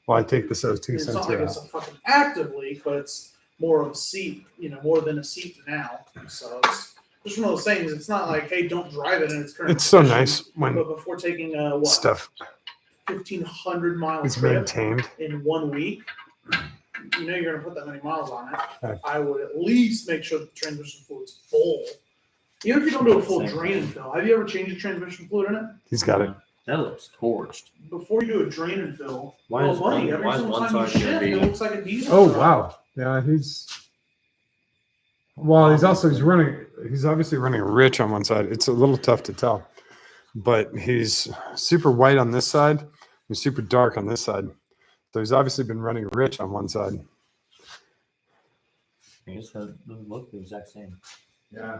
While I take this 02 It's not sensor like it's out. a fucking active leak, but it's more of a seep, more than a seep now. So it's just one of those things. It's not like, hey, don't drive it in its current It's so condition. nice when But before taking a stuff 1,500 mile is trip maintained. in 1 week, you're gonna put that many miles on it. Okay. I would at least make sure the transmission fluid's full. Even if you don't do a full drain and fill, have you ever changed the transmission fluid in it? He's got it. That looks torched. Before you do a drain and fill, Why well, is buddy, one- every why is single one time you side gonna shift, be- it looks like a diesel. Oh truck. wow. Yeah, he's he's obviously running rich on one side. It's a little tough to tell. But he's super white on this side. He's super dark on this side. So he's obviously been running rich on one side. I guess that doesn't look the exact same. Yeah.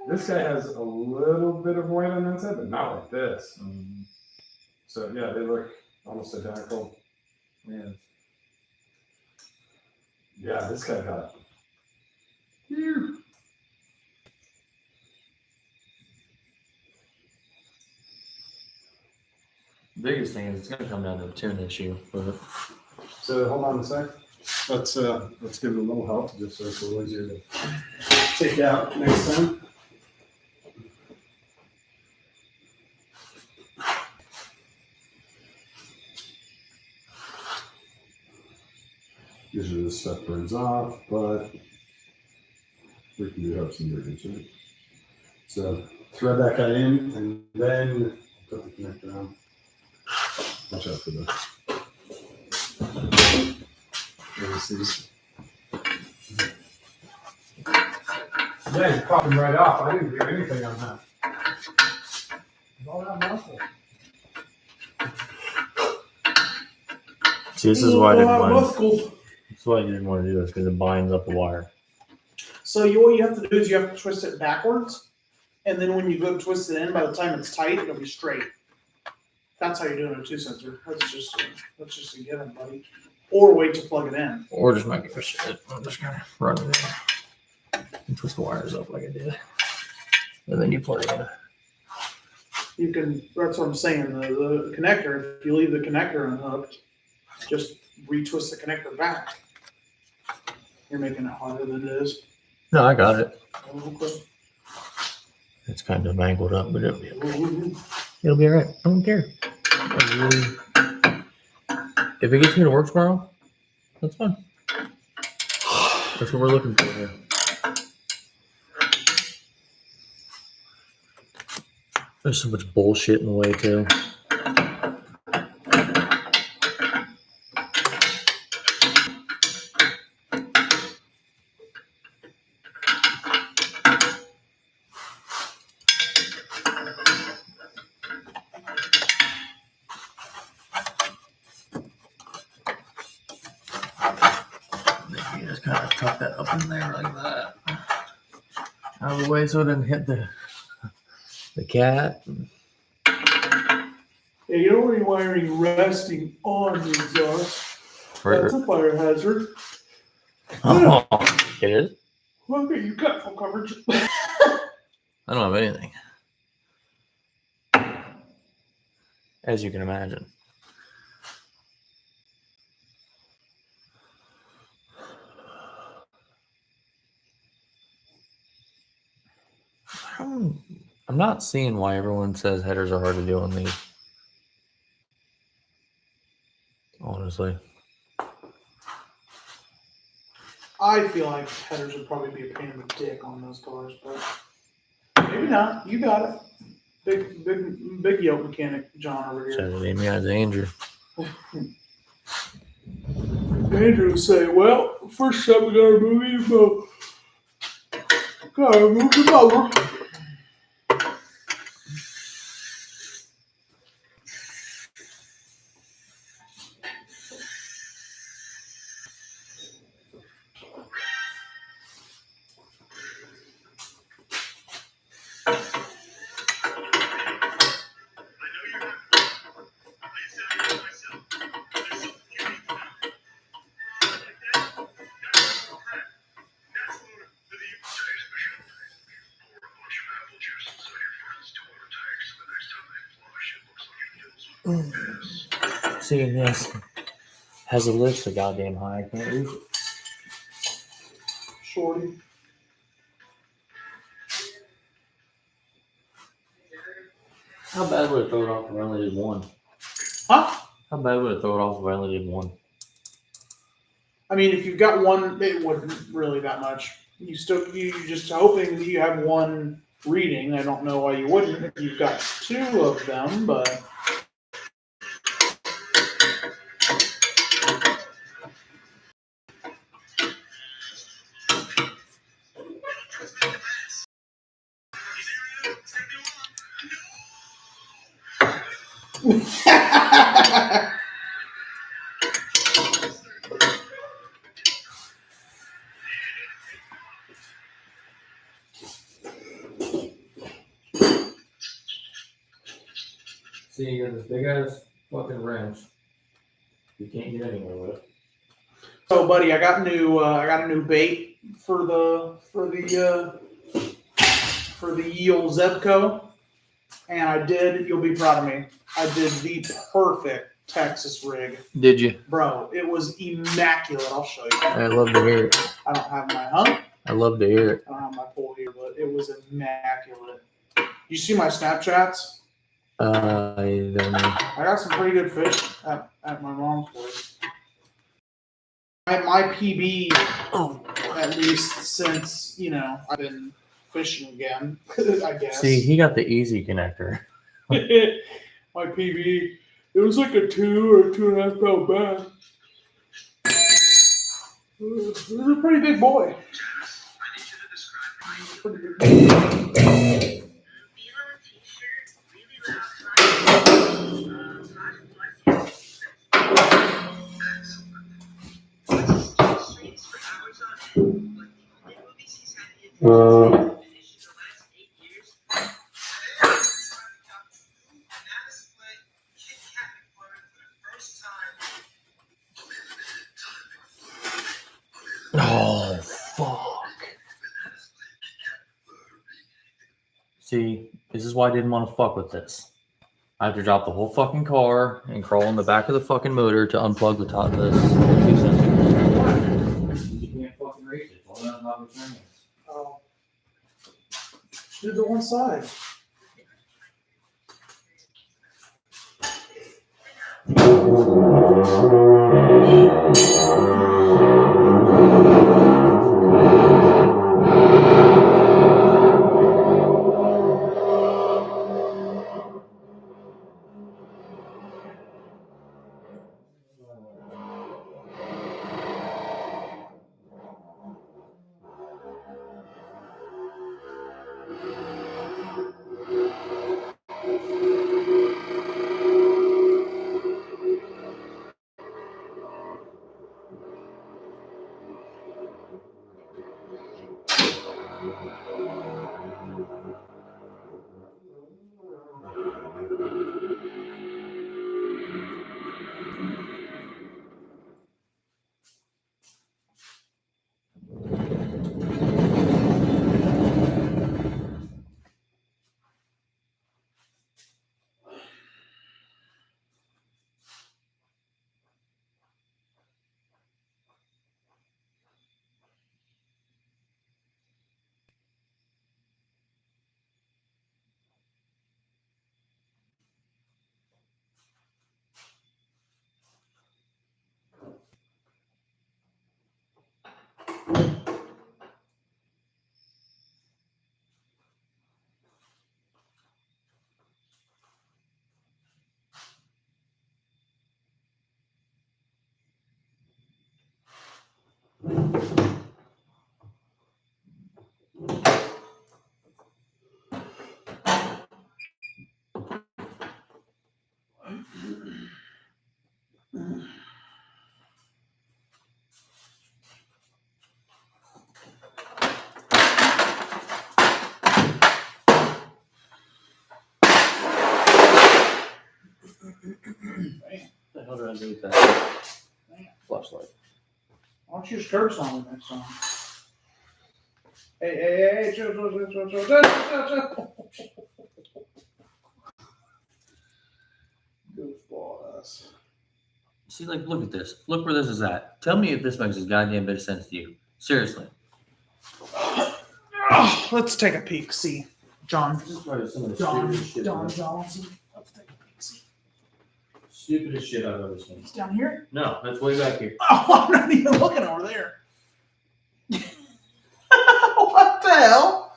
This guy has a little bit of white on that side, but not like this. So yeah, they look almost identical. Yeah. Yeah, this guy got. The biggest thing is it's gonna come down to a tune issue. But So hold on a sec. Let's give it a little help just so it's a little easier to take out next time. Usually this stuff burns off, but we can do have some burns, right? So thread that guy in and then put the connector on. Watch out for the these. Yeah, you popped him right off. I didn't do anything on that. All that muscle. see, this is why I didn't want. Muscle. That's why I didn't want to do this because it binds up the wire. So what you have to do is you have to twist it backwards, and then when you go twist it in, by the time it's tight, it'll be straight. That's how you're doing a 2 sensor. That's just a given, buddy. Or wait to plug it in. Or just make it shit. I'm just gonna run it in and twist the wires up like I did, and then you plug it in. You can. That's what I'm saying. The connector. If you leave the connector unhooked, just retwist the connector back. You're making it harder than it is. No, I got it. Okay. It's kind of mangled up, but it'll be all right. I don't care. If it gets me to work tomorrow, that's fine. That's what we're looking for here. There's so much bullshit in the way too. You just kind of tuck that up in there like that. Out of the way so it doesn't hit the cat. Yeah, you don't want any resting on the exhaust. That's a fire hazard. Oh, it is? Okay, you got full coverage. I don't have anything. As you can imagine. I'm not seeing why everyone says headers are hard to do on these. Honestly. I feel like headers would probably be a pain in the dick on those cars, but maybe not. You got it. Big yoke mechanic John over here. Should have named me as Andrew. Andrew would say, well, first step we gotta remove you, gotta remove the motor. See, this has a lift so goddamn high. I can't reach it. Shorty. How bad would it throw it off if I only did one? Huh? How bad would it throw it off if I only did one? I mean, if you've got one, it wouldn't really that much. You just hoping that you have one reading. I don't know why you wouldn't if you've got two of them, but. See, you got this big ass fucking wrench. You can't get anywhere with it. So, buddy, I got a new bait for the Yale Zebco, and I did. You'll be proud of me. I did the perfect Texas rig, Did you? bro. It was immaculate. I'll show you. I love to hear it. I don't have my hump. I love to hear it. I don't have my pole here, but it was immaculate. You see my Snapchats? I don't know. I got some pretty good fish at my mom's place. My PB, at least since, I've been fishing again, I guess. See, he got the easy connector. My PB, it was like a 2 or 2.5 pound bass. It was a pretty big boy. Pretty big boy. Oh, fuck. See, this is why I didn't want to fuck with this. I have to drop the whole fucking car and crawl in the back of the fucking motor to unplug the top of this. You can't fucking reach it. All that not returning. Oh. Do the one side. The hell did I do with that flashlight? Why don't you just curse on me next time? Hey, chill. Goofball ass. See, like, look at this. Look where this is at. Tell me if this makes a goddamn bit of sense to you. Seriously. Let's take a peek. See, John. This is probably some of the John stupidest shit Johnson. Let's take a peek. See. stupidest shit I've ever seen. It's down here. No, that's way back here. Oh, I'm not even looking over there. What the hell?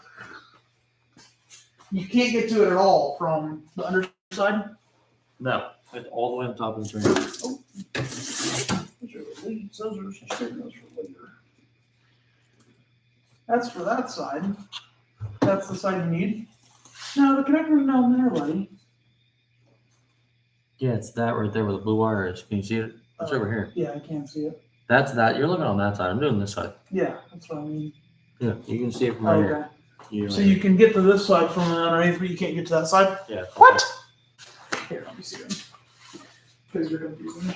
You can't get to it at all from the underside. No, it's all the way on top of the train. Those are the leads. Those are signals for later. That's for that side. That's the side you need. No, the connector's down there, buddy. Yeah, it's that right there where the blue wire is. Can you see it? It's over here. Yeah, I can't see it. That's that. You're looking on that side. I'm doing this side. Yeah, that's what I mean. Yeah, you can see it from right here. Okay. You So you can get to this side from underneath, but you can't get to that side? Yeah. What? Here, let me see it. Because you're confusing me.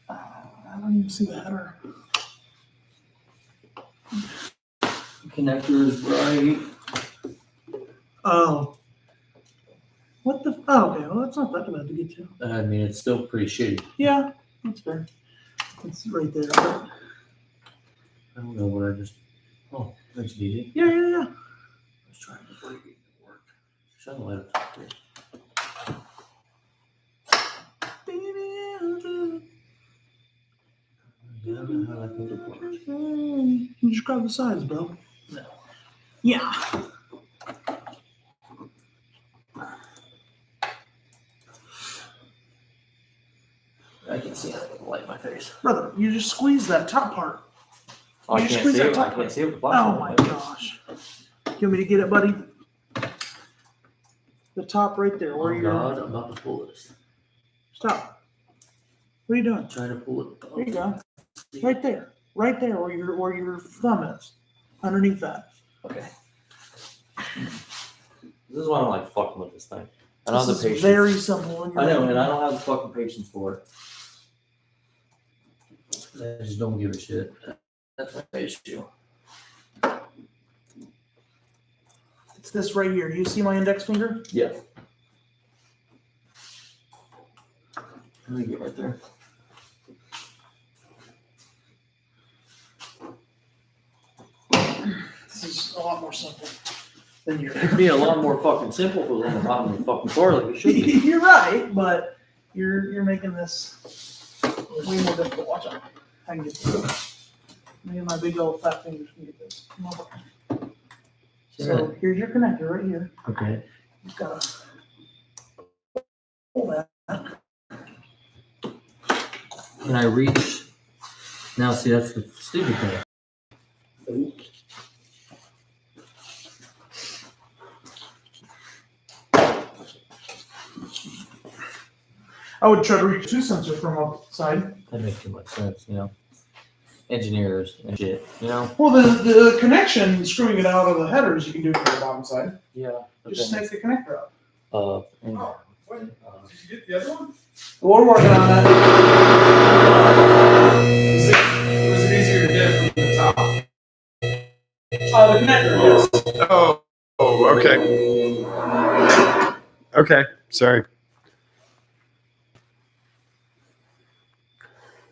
I don't even see the header. Connector is right. Oh. What the? Oh, okay. Well, that's not that bad to get to. I mean, it's still pretty shitty. Yeah, that's fair. It's right there. I don't know what I just. Oh, that's easy. Yeah, yeah, yeah. Let's try it before you get to work. Shut the light up here. Yeah, I don't know how that goes apart. You just grab the sides, bro. No. Yeah. I can see it with the light in my face. Brother, you just squeeze that top part. Oh, I You just can't squeeze see that it. top I part. can't see it with the Oh flashlight. my gosh. You want me to get it, buddy? The top right there, where Oh you're. God, I'm about to pull this. Stop. What are you doing? I'm trying to pull it. There you go. Right there. Right there where your thumb is. Underneath that. Okay. This is why I don't like fucking with this thing. I don't have This the is patience. very simple. When you're I know, making and I it. don't have the fucking patience for it. I just don't give a shit. That's my issue. It's this right here. Do you see my index finger? Yeah. Let me get right there. This is a lot more simple than your. It'd be a lot more fucking simple if it was on the bottom of the fucking floor like it should be. You're right, but you're making this way more difficult. Watch out. I can get this. Me and my big old fat fingers can get this. Come over. So here's your connector right here. Okay. You've got to pull that. Can I reach? Now, see, that's the stupid thing. I would try to reach 2 sensor from outside. That makes too much sense, you know. Engineers and shit, you know. Well, the connection, screwing it out of the headers, you can do it from the bottom side. Yeah. Just snake the connector out. Anyway. Did you get the other one? We're working on that. Was it easier to get from the top? The connector, yes. Oh, okay. Okay, sorry.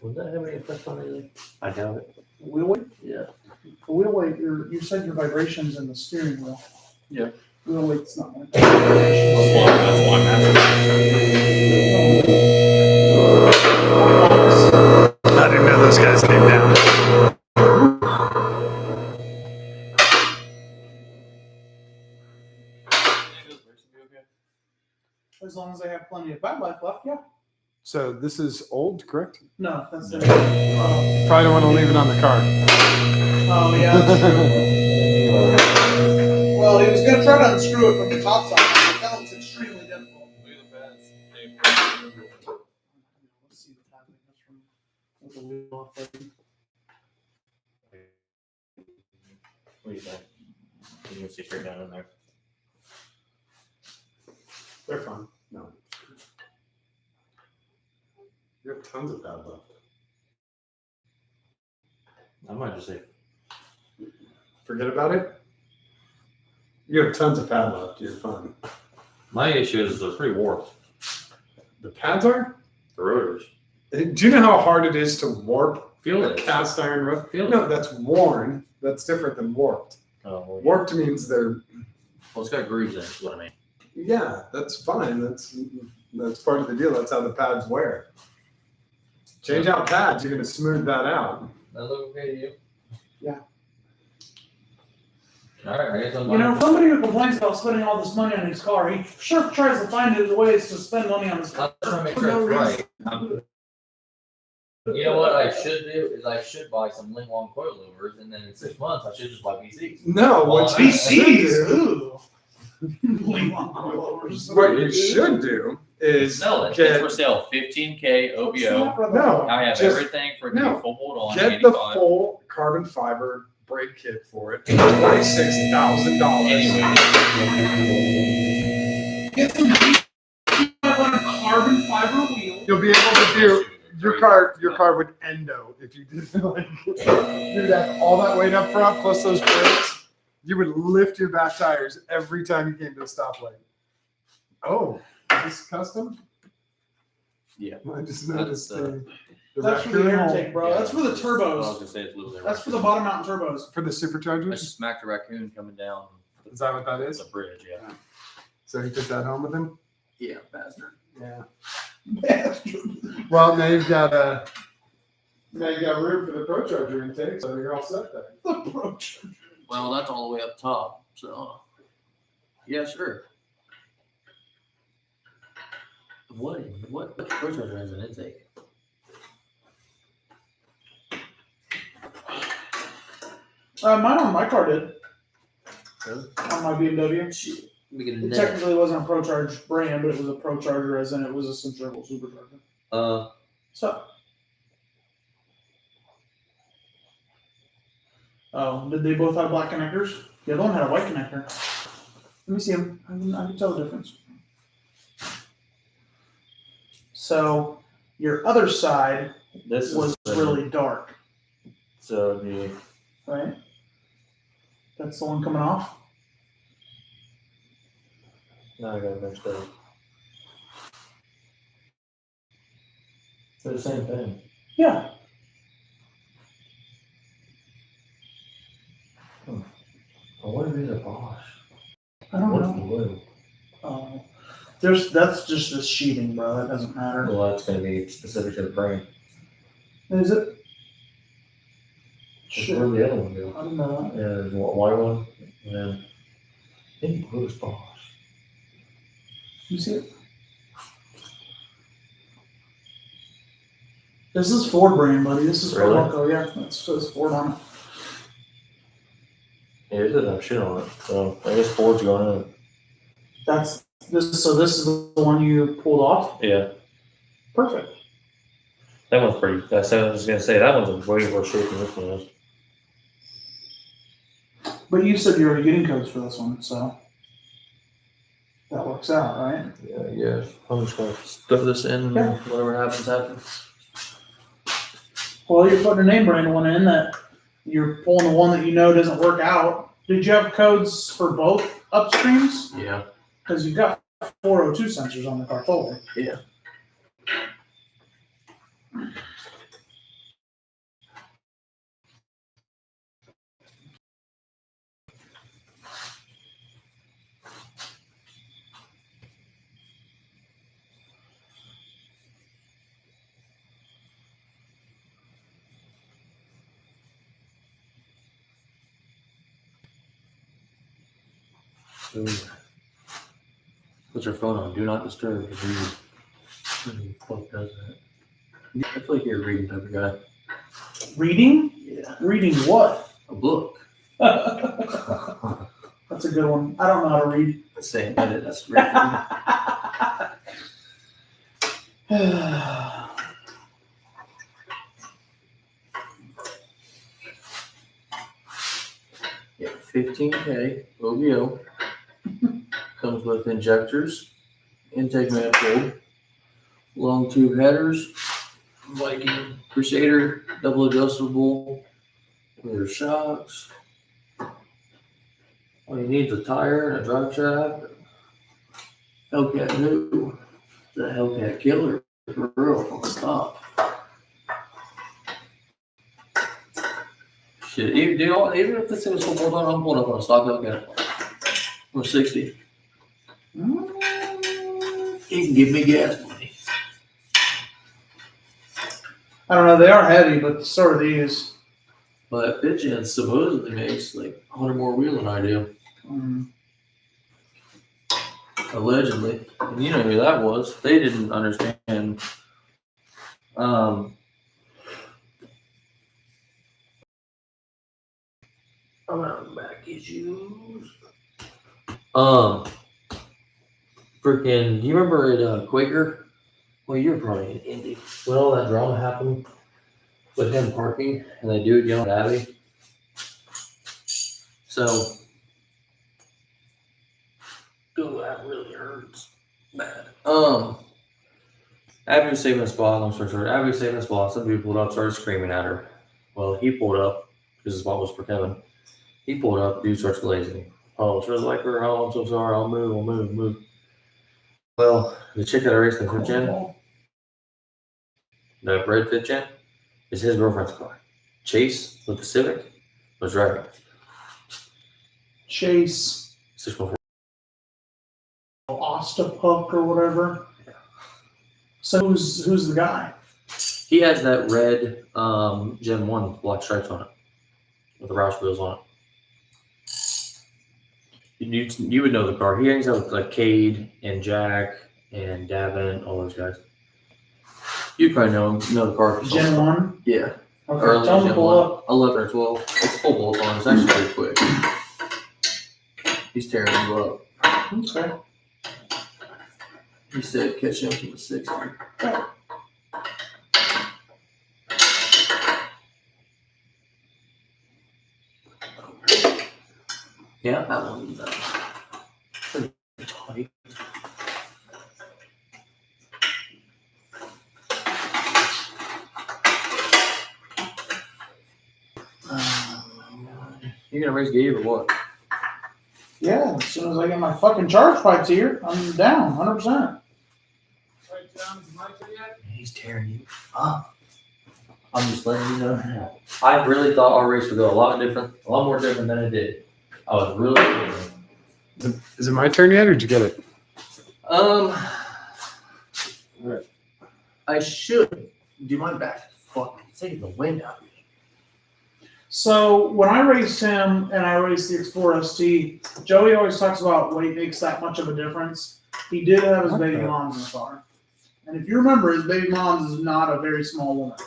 Would that have any effect on anything? I doubt it. Wheel weight? Yeah. The wheel weight, you said your vibrations in the steering wheel. Yeah. Wheel weight's not one. That's one. I didn't know those guys came down. As long as I have plenty of battery life left, yeah. So this is old, correct? No, that's the. Probably don't want to leave it on the car. Oh, yeah, that's true. Well, he was gonna try to unscrew it from the top side, but that looks extremely difficult. Let's see the padding that's from with the wheel off there. What do you think? You can see straight down in there. They're fun. No. You have tons of pad left. I might just say. Forget about it. You have tons of pad left. You're fine. My issue is they're pretty warped. The pads are? The rotors. Do you know how hard it is to warp Feel a it. cast iron rotor? Feel No, it. that's worn. That's different than warped. Oh, well, Warped means they're, well, it's got grooves in it, is what I mean. yeah, that's fine. That's part of the deal. That's how the pads wear. Change out pads, you're going to smooth that out. That look okay to you? Yeah. Alright, I guess I'm You know, somebody who complains about spending all this money on his car, he sure tries to find ways to spend money on his car. I'm trying to make For sure no it's right. reason. You know what I should do is I should buy some Linglong coilovers, and then in 6 months I should just buy PCs. No, Well, what I- you should PCs, do, ooh. what you should do is Sell it. It's get, for sale. 15K OBO. no, I have just everything for it to no. be full bolt on. get the 85. full carbon fiber brake kit for it. $26,000. Anyway, Get some carbon fiber wheel. You'll be able to do your car would endo if you did like do that all that weight up front plus those brakes. You would lift your back tires every time you came to a stoplight. Oh, is this custom? Yeah. I just noticed the That's for the raccoon air hole intake, bro. That's for the I was turbos. gonna say it's a little bit. That's for the bottom mountain turbos. for the I superchargers. smacked a raccoon coming down Is that what that is? the bridge. Yeah. So he took that home with him. Yeah, bastard. Yeah. Well, now you've got room for the Pro Charger intake, so you're all set there. The Pro Charger. Well, that's all the way up top. So, yeah, sure. What Pro Charger has an intake? Mine on my car did. Really? On my BMW. Shit. Let me get a It net. technically wasn't a Pro Charge brand, but it was a Pro Charger, as in it was a centrifugal supercharger. So. Oh, did they both have black connectors? The other one had a white connector. Let me see them. I can tell the difference. So your other side This was is really dark, so the right? That's the one coming off. now I got it mixed up. They're the same thing. Yeah. Oh, what if these are Bosch? I don't What's know. the blue? Oh, that's just the sheeting, bro. That doesn't matter. Well, that's gonna be specific to the frame. Is it? Where'd Shit. the other one go? I don't know. Yeah, there's a white one. Yeah. I think blue is Bosch. You see it? This is Ford brand, buddy. This is Really? Ford logo. Yeah, that's says Ford on it. Yeah, it doesn't have shit on it. So I guess Ford's going in. That's this. So this is the one you pulled off. Yeah. Perfect. That one's pretty. I was just gonna say that one's way worse shape than this one is. But you said you're already getting codes for this one, so that works out, right? Yeah, yeah. I'm just gonna throw this in. Yeah. Whatever happens. Well, you're putting a name brand one in that you're pulling the one that you know doesn't work out. Did you have codes for both upstreams? Yeah. Because you've got 402 sensors on the car fully. Yeah. Ooh. Put your phone on. Do not disturb. Who the fuck does that? I feel like you're a reading type of guy. Reading? Yeah. Reading what? A book. That's a good one. I don't know how to read. Saying that that's really Yeah, 15K OBO. Comes with injectors, intake manifold, long tube headers, Viking Crusader, double adjustable, rear shocks. All you need is a tire and a drive shaft. Hellcat new. The Hellcat killer for real from the stop. Shit, even if this thing was full bolt on, I'm pulling up on a stock Hellcat. I'm 60. He can give me gas money. I don't know. They are heavy, but so are these. Well, that fit gen supposedly makes like 100 more wheel than I do. Allegedly. And you know who that was. They didn't understand. Around back issues. Freaking, do you remember at Quaker? Well, you're probably in Indy. When all that drama happened with him parking and they do it yelling at Abby. So, oh, that really hurts. Bad. Abby was saving a spot. I'm sorry. Abby was saving a spot. Some people pulled up, started screaming at her. Well, he pulled up because the spot was for Kevin. He pulled up. Dude starts glazing. Oh, it's really like her. Oh, I'm so sorry. I'll move. Well, the chick that I raced in fifth gen, the red fifth gen, is his girlfriend's car. Chase with the Civic was driving. Chase 614. Ostapuck or whatever. Yeah. So who's the guy? He has that red Gen 1 black stripes on it with the Roush wheels on it. You would know the car. He hangs out with like Cade and Jack and Davin, all those guys. You probably know the car. Gen 1? Yeah. Okay, Early tell him to Gen pull 1. up. 11 or 12. It's full bolt on. It's actually pretty quick. He's tearing you up. Okay. He said catch him from the 60. Yeah, that one's pretty tight. You gonna raise Gabe or what? Yeah, as soon as I get my fucking charge pipes here, I'm down 100%. He's tearing you up. I'm just letting you know now. I really thought our race would go a lot more different than it did. I was really thinking. Is it my turn yet, or did you get it? Right. I should do my back. Fuck, it's taking the wind out of me. So when I raced him and I raced the Explorer ST, Joey always talks about weight makes that much of a difference. He did have his baby moms in the car. And if you remember, his baby moms is not a very small woman.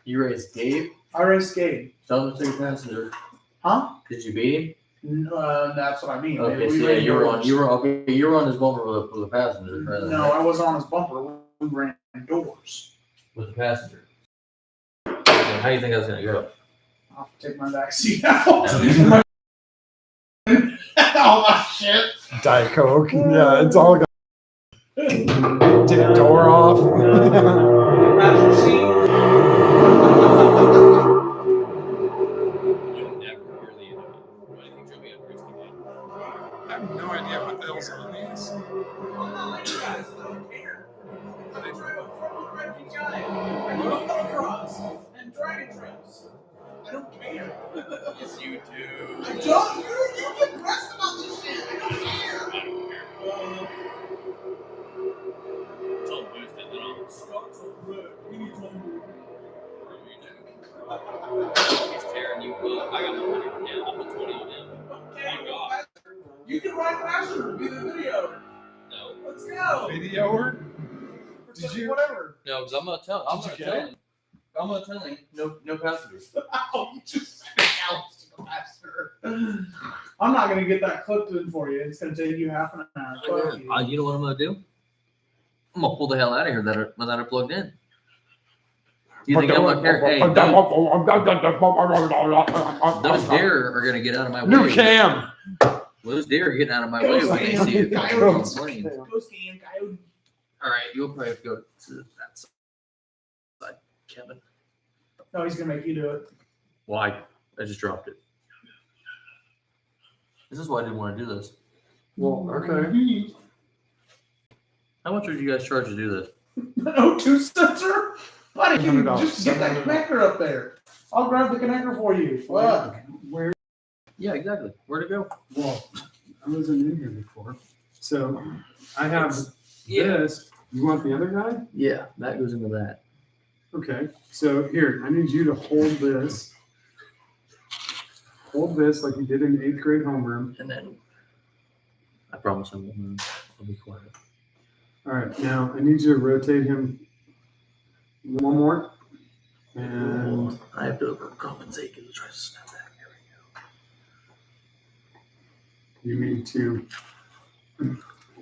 You raced Gabe? I raced Gabe. Tell him to take a passenger. Huh? Did you beat him? That's what I mean. Okay, We so yeah, raced you were doors. on his bumper with a passenger. No, I wasn't on his bumper. ran doors. with the passenger. How do you think that's gonna go? I'll take my back seat out. All my shit. Diet Coke. Yeah, it's all. Take a door off. Passenger seat. You'll never hear the end of it. Why do you think Joey had Christy did? I have no idea what the hell's on these. I'm not like you guys. I don't care. I drive a front-wheel drive GTI. I do motocross and dragon trails. I don't care. Yes, you do. I don't. You get pressed about this shit. I don't care. I don't care. Tell him boost it, then I'll Scott's a wreck. He needs one. He's tearing you up. I got no money for him. I'll put 20 on him. Okay, Oh, God. you can ride faster. Be the video. No. Let's go. Videoer? Did you? Whatever. No, because I'm gonna tell. I'm Did gonna you tell get him. I'm gonna tell him no passengers. Oh, you just faster. I'm not gonna get that clipped in for you. It's gonna take you half an hour. Fuck you. You know what I'm gonna do? I'm gonna pull the hell out of here without it plugged in. You think I'm gonna care? Hey, those deer are gonna get out of my way. New cam. Those deer are getting out of my way. We can't see it. Coyotes. All Ghost game, coyote. right, you'll probably have to go to that side, Kevin. No, he's gonna make you do it. Why? I just dropped it. This is why I didn't want to do this. Well, okay. How much would you guys charge to do this? An O2 sensor? Buddy, you $100. just get that connector up there. I'll grab the connector for you. Fuck. Where? Yeah, exactly. Where'd it go? Well, I wasn't in here before. So I have Yeah. this. You want the other guy? Yeah, that goes into that. Okay. So here, I need you to hold this. Hold this like you did in 8th grade homeroom. And then I promise I'll be quiet. All right. Now I need you to rotate him one more. And I have to overcompensate because it tries to snap back. Here we you need to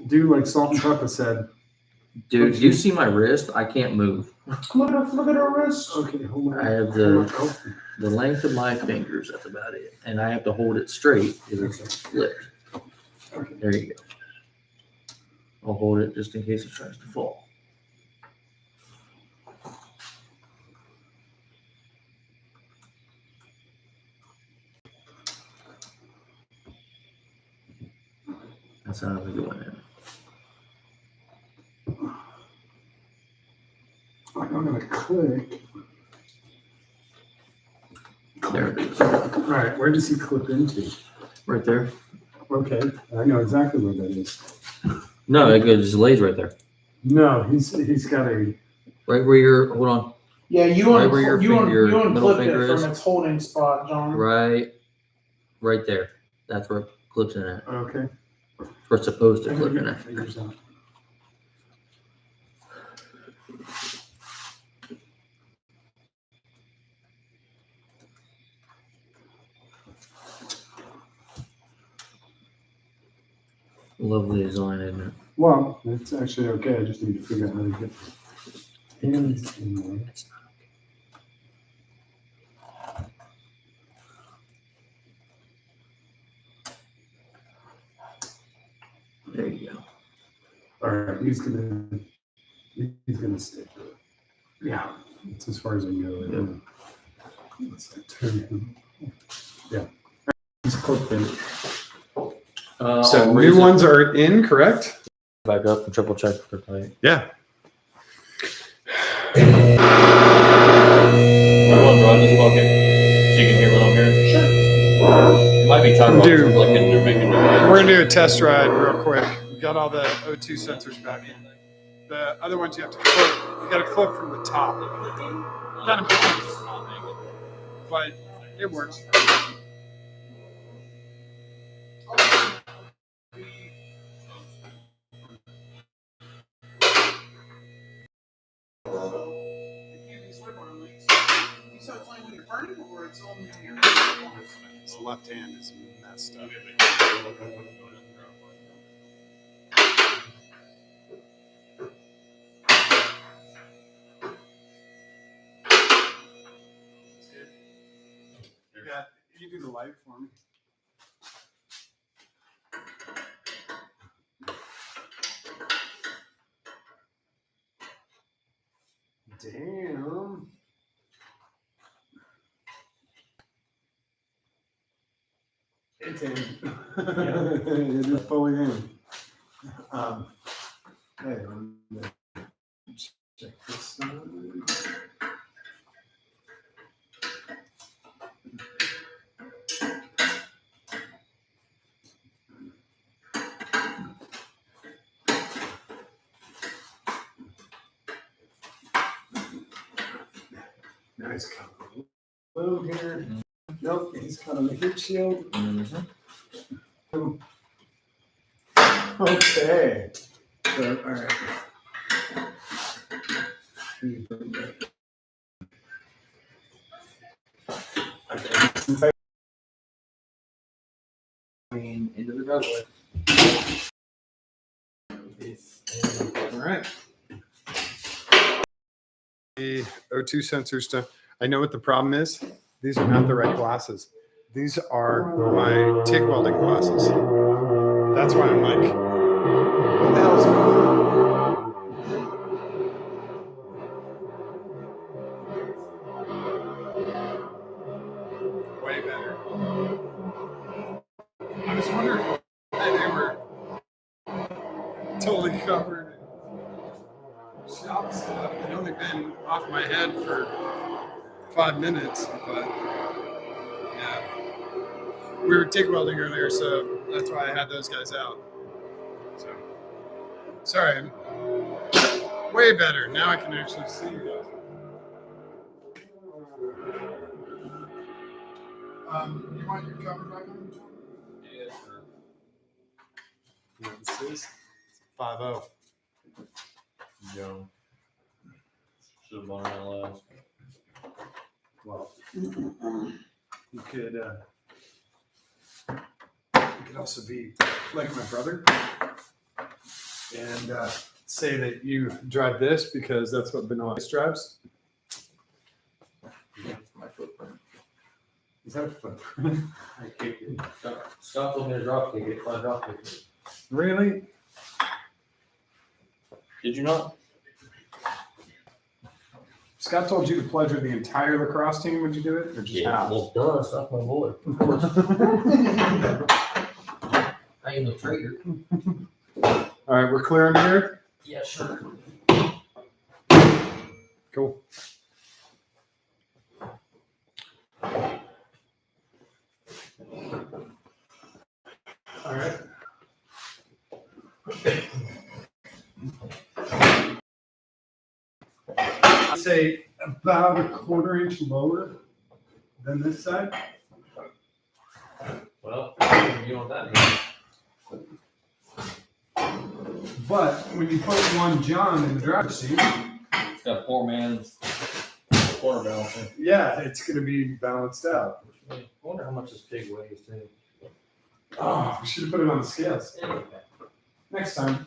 do like Salt and Pepper said. go. Dude, you see my wrist? I can't move. Look at her wrist. Okay, hold on. I have the length of my fingers. That's about it. And I have to hold it straight because it's flipped. Okay. There you go. I'll hold it just in case it tries to fall. That's how I'm doing it. I'm gonna click. There it is. All right, where does he clip into? Right there. Okay, I know exactly where that is. No, it goes, just lays right there. No, he's got a. Right where you're, hold on. Yeah, you Right where your middle unclipped finger it is. from its holding spot, John. Right there. That's where it clips in at. Okay. Where it's supposed to I'm clip gonna in get my at. fingers out. Lovely design, isn't it? Well, it's actually okay. I just need to figure out how to get hands in there. It's not okay. There you go. All right, he's gonna stick. Yeah, that's as far as I go. Let's turn him. Yeah, he's clipped in. So I'll new raise it ones are in, correct? back up and triple check for tight. Yeah. Everyone draw this bucket so you can hear what I'm hearing. Sure. Might be talking about Dude. like they're making We're gonna do a test ride real quick. We got all the O2 sensors back in. The other ones you have to clip. You got to clip from the top. Kind of, but it works. His left hand is messed up. got. You do the light for me. Damn. It's in. It is fully in. Hey, check this out. Nice color. Blue here. Nope, he's got on the heat shield. Okay. So, all right. Okay. Into the driveway. All right. The O2 sensors to, I know what the problem is. These are not the right glasses. These are my TIG welding glasses. That's why I'm like, what the hell is going on? Way better. I was wondering why they were totally covered in shop stuff. They'd only been off my head for 5 minutes, but yeah. We were TIG welding earlier, so that's why I had those guys out. So, sorry. Way better. Now I can actually see you guys. You want your cover back on? Yeah, sure. Yeah, this is 5-0. Young. Should have bought that last. Well, you could also be like my brother and say that you drive this because that's what Vanilla Ice drives. My footprint. Is that a footprint? I kicked it. Scott told me to drop kick it, so I drop kicked it. Really? Did you not? Scott told you to pleasure the entire lacrosse team. Would you do it, or just half? Well, duh, Scott's my boy. Of course. I am the traitor. All right, we're clear under here. Yeah, sure. Cool. All right. I'd say about a 1/4 inch lower than this side. Well, you know what that means. But when you put one John in the driver's seat, It's got poor man's corner balancing. yeah, it's going to be balanced out. I wonder how much this pig weighs, too. Oh, we should have put it on the scales. Next time.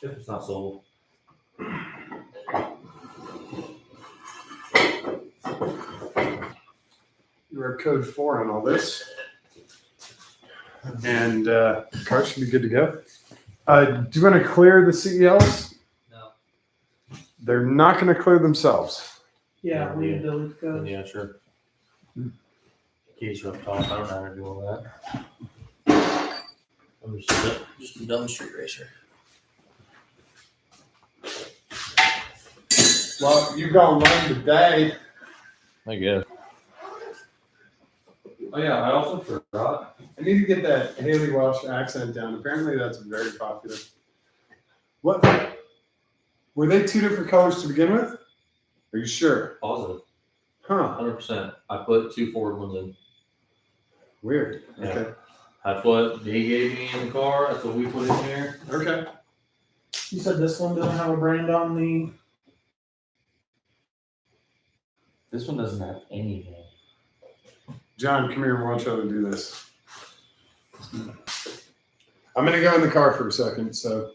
If it's not sold. You are code 4 on all this. And car should be good to go. Do you want to clear the CELs? No. They're not going to clear themselves. Yeah, we need to go. Yeah, sure. Keys are up top. I don't know how to do all that. I'm just a dumb street racer. Well, you've gone long today. I guess. Oh yeah, I also forgot. I need to get that Haley Welsh accent down. Apparently, that's very popular. What? Were they 2 different colors to begin with? Are you sure? Positive. Huh. 100%. I put 2 forward ones in. Weird. Yeah. Okay. That's what he gave me in the car. That's what we put in here. Okay. You said this one doesn't have a brand on the. This one doesn't have anything. John, come here and watch how to do this. I'm going to go in the car for a second so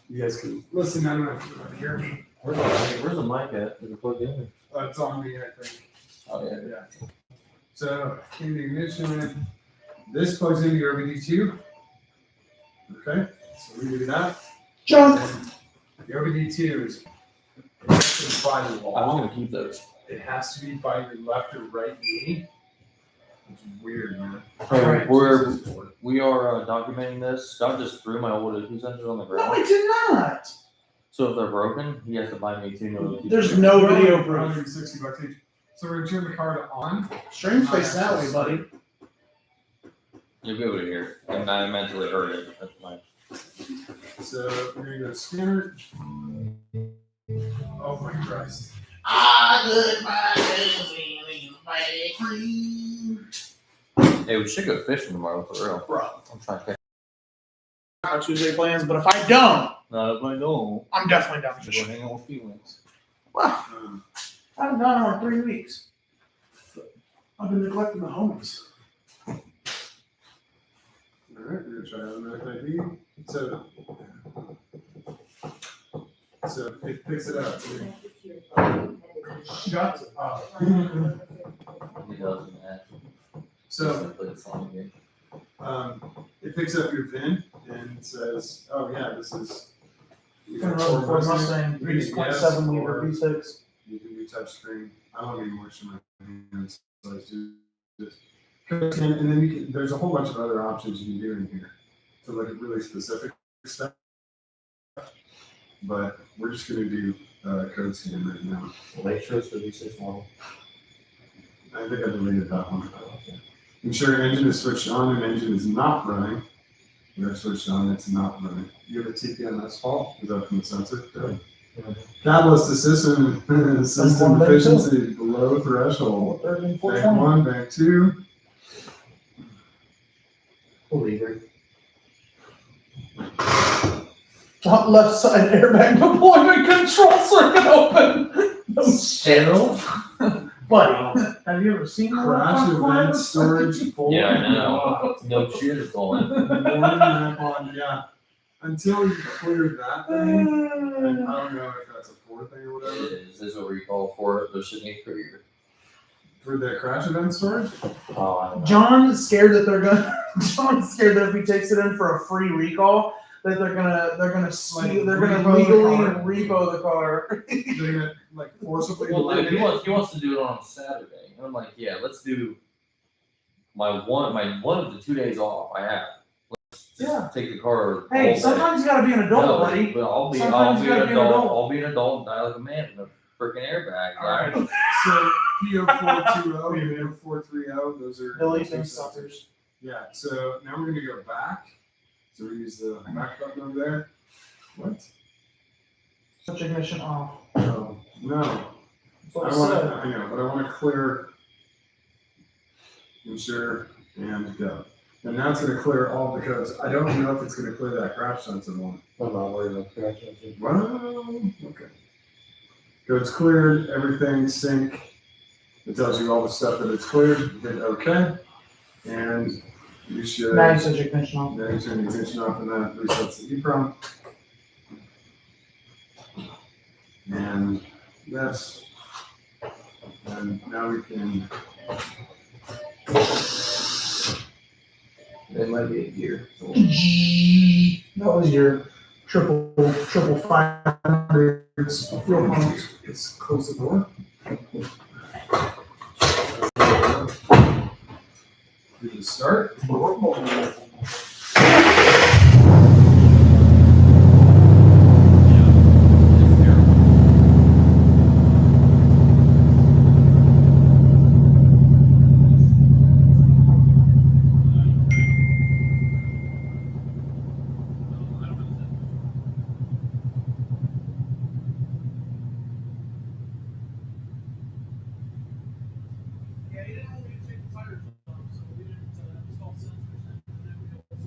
you guys can listen. I don't know if you want to hear me. Where's the mic at? Is it plugged in? It's on me, I think. Oh yeah. Yeah. So in the ignition, this plugs into your OBD2. Okay, so we do that. Junk. And the OBD2 is connected by the I was wall. gonna keep those. It has to be by your left or right knee. It's weird, man. Right. We are documenting this. Scott just threw my old O2 sensors on the No, ground. I did not. So if they're broken, he has to buy me 2 new O2. There's no video proof. 160 bucks each. So we're gonna turn the car to on. Stream's facing that way, buddy. You'll be able to hear. And I mentally heard it. That's fine. So we're gonna go to scanner. Oh my Christ. I put my nails in the back room. Hey, we should go fishing tomorrow for real. Bro. I'm trying to catch. Got Tuesday plans, but if I don't, No, I know. I'm definitely down We're fishing. hanging with feelings. Well, Um, I haven't gone out in 3 weeks. I've been neglecting the homies. all right, we're gonna try automatic ID. So it picks it up. Shut up. He doesn't act. So Play the song again. it picks up your VIN and says, "Oh yeah, this is." You Gonna got run the Ford Ford Mustang, You can do yes 3.7 liter or V6. You can do touchscreen. I don't need moisture in my hands, so I do this. And then you can. There's a whole bunch of other options you can do in here to look at really specific stuff. But we're just going to do code scan right now. Make sure it's the V6 model. I think I deleted that one. Ensure engine is switched on and engine is not running. We are switched on, it's not running. You have a TPMS fault? Is that from the sensor? Good. Catalyst system efficiency below threshold. Bank 1, bank 2. Believer. Top left side airbag deployment control circuit open. No shit. Buddy, have you ever seen Crash event storage full. Yeah, I know. No shit, it's all in. Warning map on, yeah. Until you clear that thing, and I don't know if that's a 4 thing or whatever. Is this what we call for the Sydney career? For the crash event storage? Oh, I don't know. John's scared that they're gonna. John's scared that if he takes it in for a free recall, that they're gonna steal. They're gonna repo the legally car. repo the car. They're gonna like forcibly Well, dude, he eliminate. wants to do it on Saturday. And I'm like, yeah, let's do my one of the 2 days off I have. Let's just Yeah. take the car. all Hey, day. sometimes you gotta be an adult, No, buddy. but I'll be Sometimes you an gotta be an adult. adult. I'll be an adult and die like a man in a freaking airbag. All right. So P0420 and P0430, those are. Delete those are them sensors. suckers. Yeah. So now we're gonna go back. So we use the back button over there. What? Switch ignition off. No. No. That's what I I want said. to. I know, but I want to clear. Ensure and go. And now it's going to clear all the codes. I don't know if it's going to clear that crash sensor one. I'm not worried about crash sensor. Well, okay. Code's cleared, everything sync. It tells you all the stuff that it's cleared. Hit OK. And you should. Now you switch ignition off. Now you turn the ignition off and that resets the EEPROM. And yes. And now we can. It might be a gear. That was your triple 500s fuel pumps. It's close the door. We can start. Yeah, he didn't want me to take the tires off, so we didn't install sensors.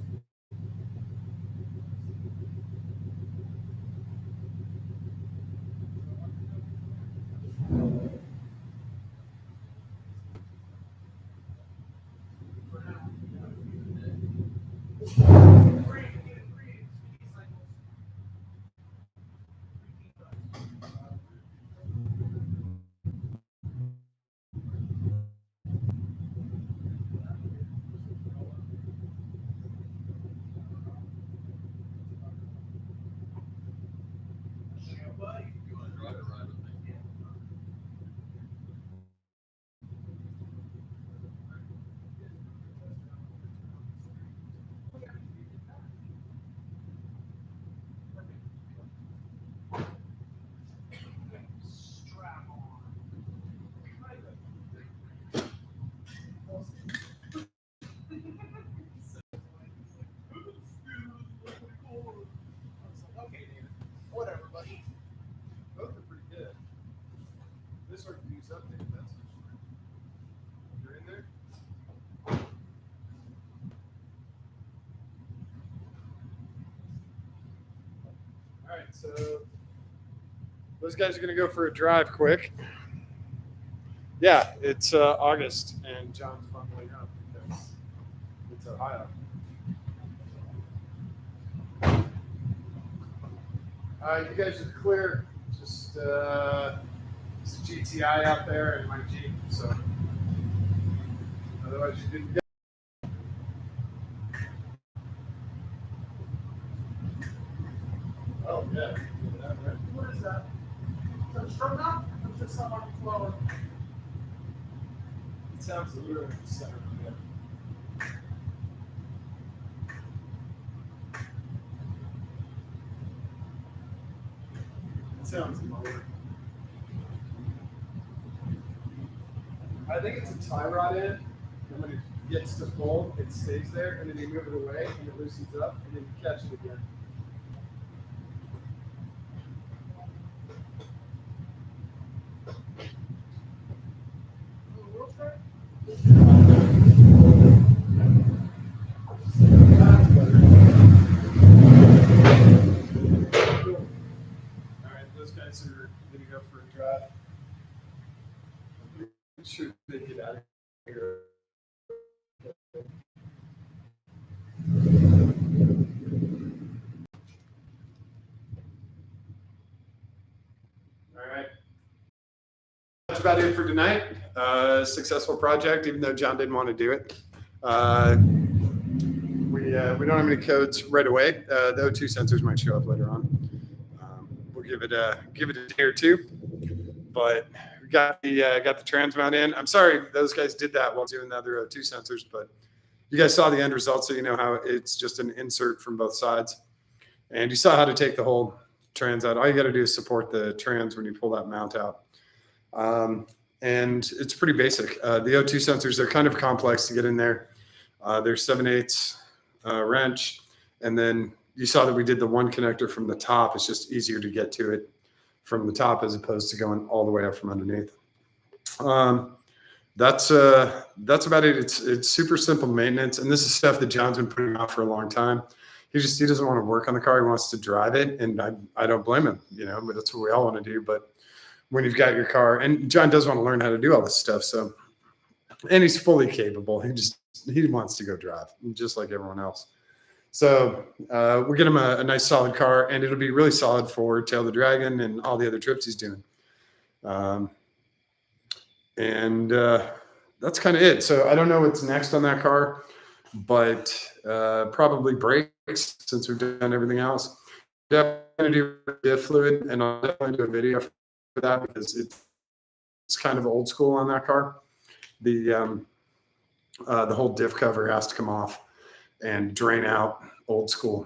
Okay, David. Whatever, buddy. Both are pretty good. This one can use update, that's for sure. You're in there? All right, so those guys are going to go for a drive quick. Yeah, it's August, and John's bundling up because it's Ohio. You guys are clear. Just it's a GTI out there and my Jeep, so otherwise you didn't get. Oh yeah. What is that? Is that a stroke knob? Or is it something like flowing? It sounds a little center. It sounds lower. I think it's a tie rod in, and when it gets to full, it stays there, and then you move it away, and it loosens up, and then you catch it again. All right, those guys are going to go for a drive. I'm sure they get out of here. All right. That's about it for tonight. Successful project, even though John didn't want to do it. We don't have any codes right away. The O2 sensors might show up later on. We'll give it a day or two. But we got the trans mount in. I'm sorry those guys did that while doing the other O2 sensors, but you guys saw the end result, so you know how it's just an insert from both sides. And you saw how to take the whole trans out. All you got to do is support the trans when you pull that mount out. And it's pretty basic. The O2 sensors, they're kind of complex to get in there. There's 7/8 wrench. And then you saw that we did the one connector from the top. It's just easier to get to it from the top as opposed to going all the way up from underneath. That's about it. It's super simple maintenance. And this is stuff that John's been putting off for a long time. He doesn't want to work on the car. He wants to drive it. And I don't blame him, but that's what we all want to do. But when you've got your car, and John does want to learn how to do all this stuff. So, and he's fully capable. He wants to go drive just like everyone else. So we'll get him a nice solid car, and it'll be really solid for Tail the Dragon and all the other trips he's doing. And that's kind of it. So I don't know what's next on that car, but probably brakes since we've done everything else. Definitely going to do diff fluid, and I'll definitely do a video for that because it's kind of old school on that car. The whole diff cover has to come off and drain out, old school,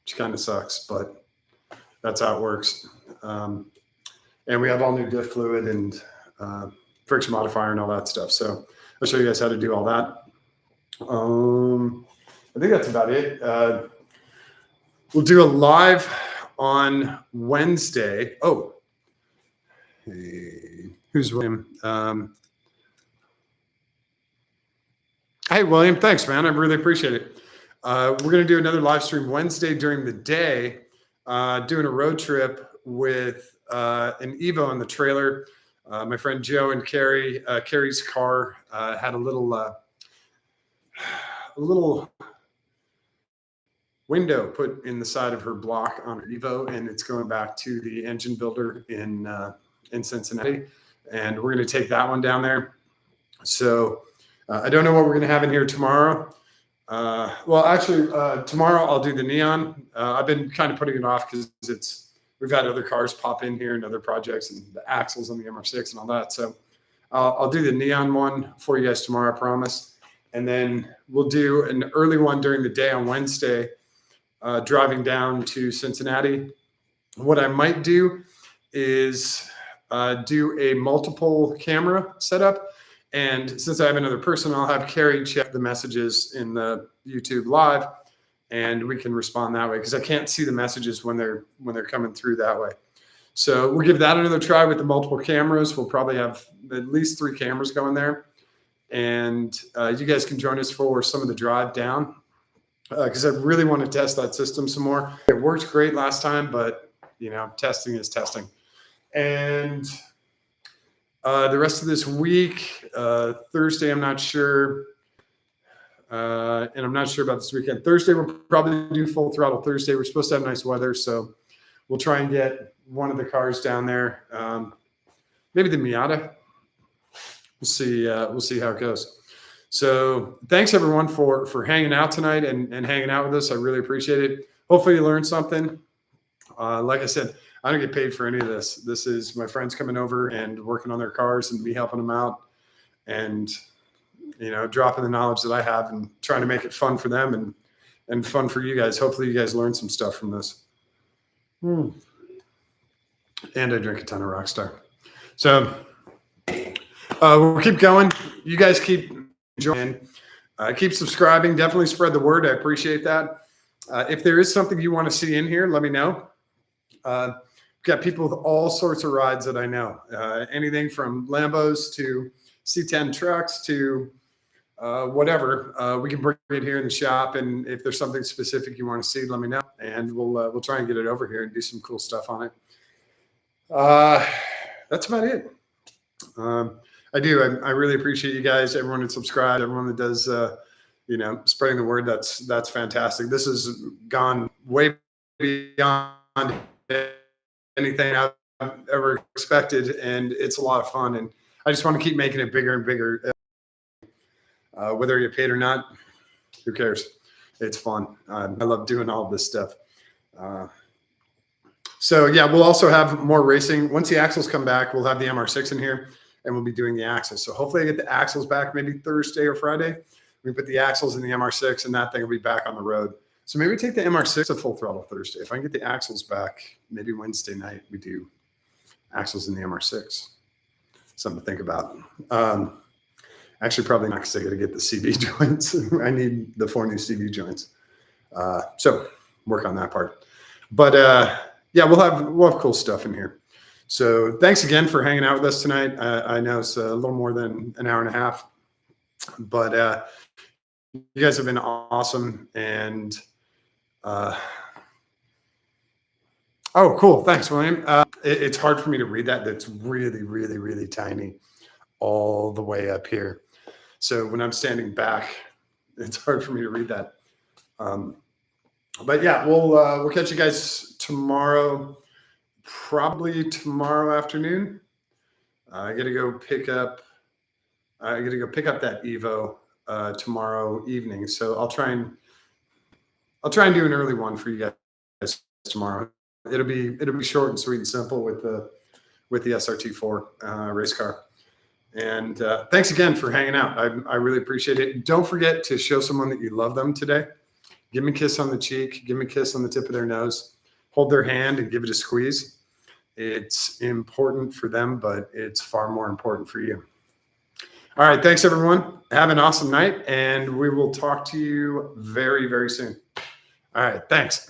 which kind of sucks, but that's how it works. And we have all new diff fluid and friction modifier and all that stuff. So I'll show you guys how to do all that. I think that's about it. We'll do a live on Wednesday. Oh, hey, who's William? Hey, William, thanks, man. I really appreciate it. We're going to do another live stream Wednesday during the day, doing a road trip with an Evo on the trailer. My friend Joe and Carrie, Carrie's car had a little window put in the side of her block on her Evo, and it's going back to the engine builder in Cincinnati. And we're going to take that one down there. So I don't know what we're going to have in here tomorrow. Well, actually, tomorrow I'll do the neon. I've been kind of putting it off because it's we've had other cars pop in here and other projects and the axles on the MR6 and all that. So I'll do the neon one for you guys tomorrow, I promise. And then we'll do an early one during the day on Wednesday, driving down to Cincinnati. What I might do is do a multiple camera setup. And since I have another person, I'll have Carrie check the messages in the YouTube live, and we can respond that way because I can't see the messages when they're coming through that way. So we'll give that another try with the multiple cameras. We'll probably have at least 3 cameras going there. And you guys can join us for some of the drive down because I really want to test that system some more. It worked great last time, but testing is testing. And the rest of this week, Thursday, I'm not sure. And I'm not sure about this weekend. Thursday, we'll probably do full throttle Thursday. We're supposed to have nice weather, so we'll try and get one of the cars down there. Maybe the Miata. We'll see. We'll see how it goes. So thanks everyone for hanging out tonight and hanging out with us. I really appreciate it. Hopefully you learned something. Like I said, I don't get paid for any of this. This is my friends coming over and working on their cars and me helping them out and, dropping the knowledge that I have and trying to make it fun for them and fun for you guys. Hopefully you guys learned some stuff from this. And I drink a ton of Rockstar. So we'll keep going. You guys keep enjoying. Keep subscribing. Definitely spread the word. I appreciate that. If there is something you want to see in here, let me know. We've got people with all sorts of rides that I know. Anything from Lambos to C10 trucks to whatever. We can bring it here in the shop, and if there's something specific you want to see, let me know, and we'll try and get it over here and do some cool stuff on it. That's about it. I really appreciate you guys, everyone that subscribed, everyone that does, spreading the word. That's fantastic. This has gone way beyond anything I've ever expected, and it's a lot of fun. And I just want to keep making it bigger and bigger. Whether you paid or not, who cares? It's fun. I love doing all this stuff. So yeah, we'll also have more racing. Once the axles come back, we'll have the MR6 in here, and we'll be doing the axles. So hopefully I get the axles back maybe Thursday or Friday. We put the axles in the MR6, and that thing will be back on the road. So maybe take the MR6 to full throttle Thursday. If I can get the axles back, maybe Wednesday night we do axles in the MR6. Something to think about. Actually, probably not because I got to get the CV joints. I need the 4 new CV joints. So work on that part. But yeah, we'll have cool stuff in here. So thanks again for hanging out with us tonight. I know it's a little more than an hour and a half, but you guys have been awesome. And oh, cool. Thanks, William. It's hard for me to read that. That's really, really, really tiny all the way up here. So when I'm standing back, it's hard for me to read that. But yeah, we'll catch you guys tomorrow, probably tomorrow afternoon. I got to go pick up that Evo tomorrow evening. So I'll try and do an early one for you guys tomorrow. It'll be short and sweet and simple with the SRT4 race car. And thanks again for hanging out. I really appreciate it. Don't forget to show someone that you love them today. Give them a kiss on the cheek. Give them a kiss on the tip of their nose. Hold their hand and give it a squeeze. It's important for them, but it's far more important for you. All right. Thanks, everyone. Have an awesome night, and we will talk to you very, very soon. All right. Thanks.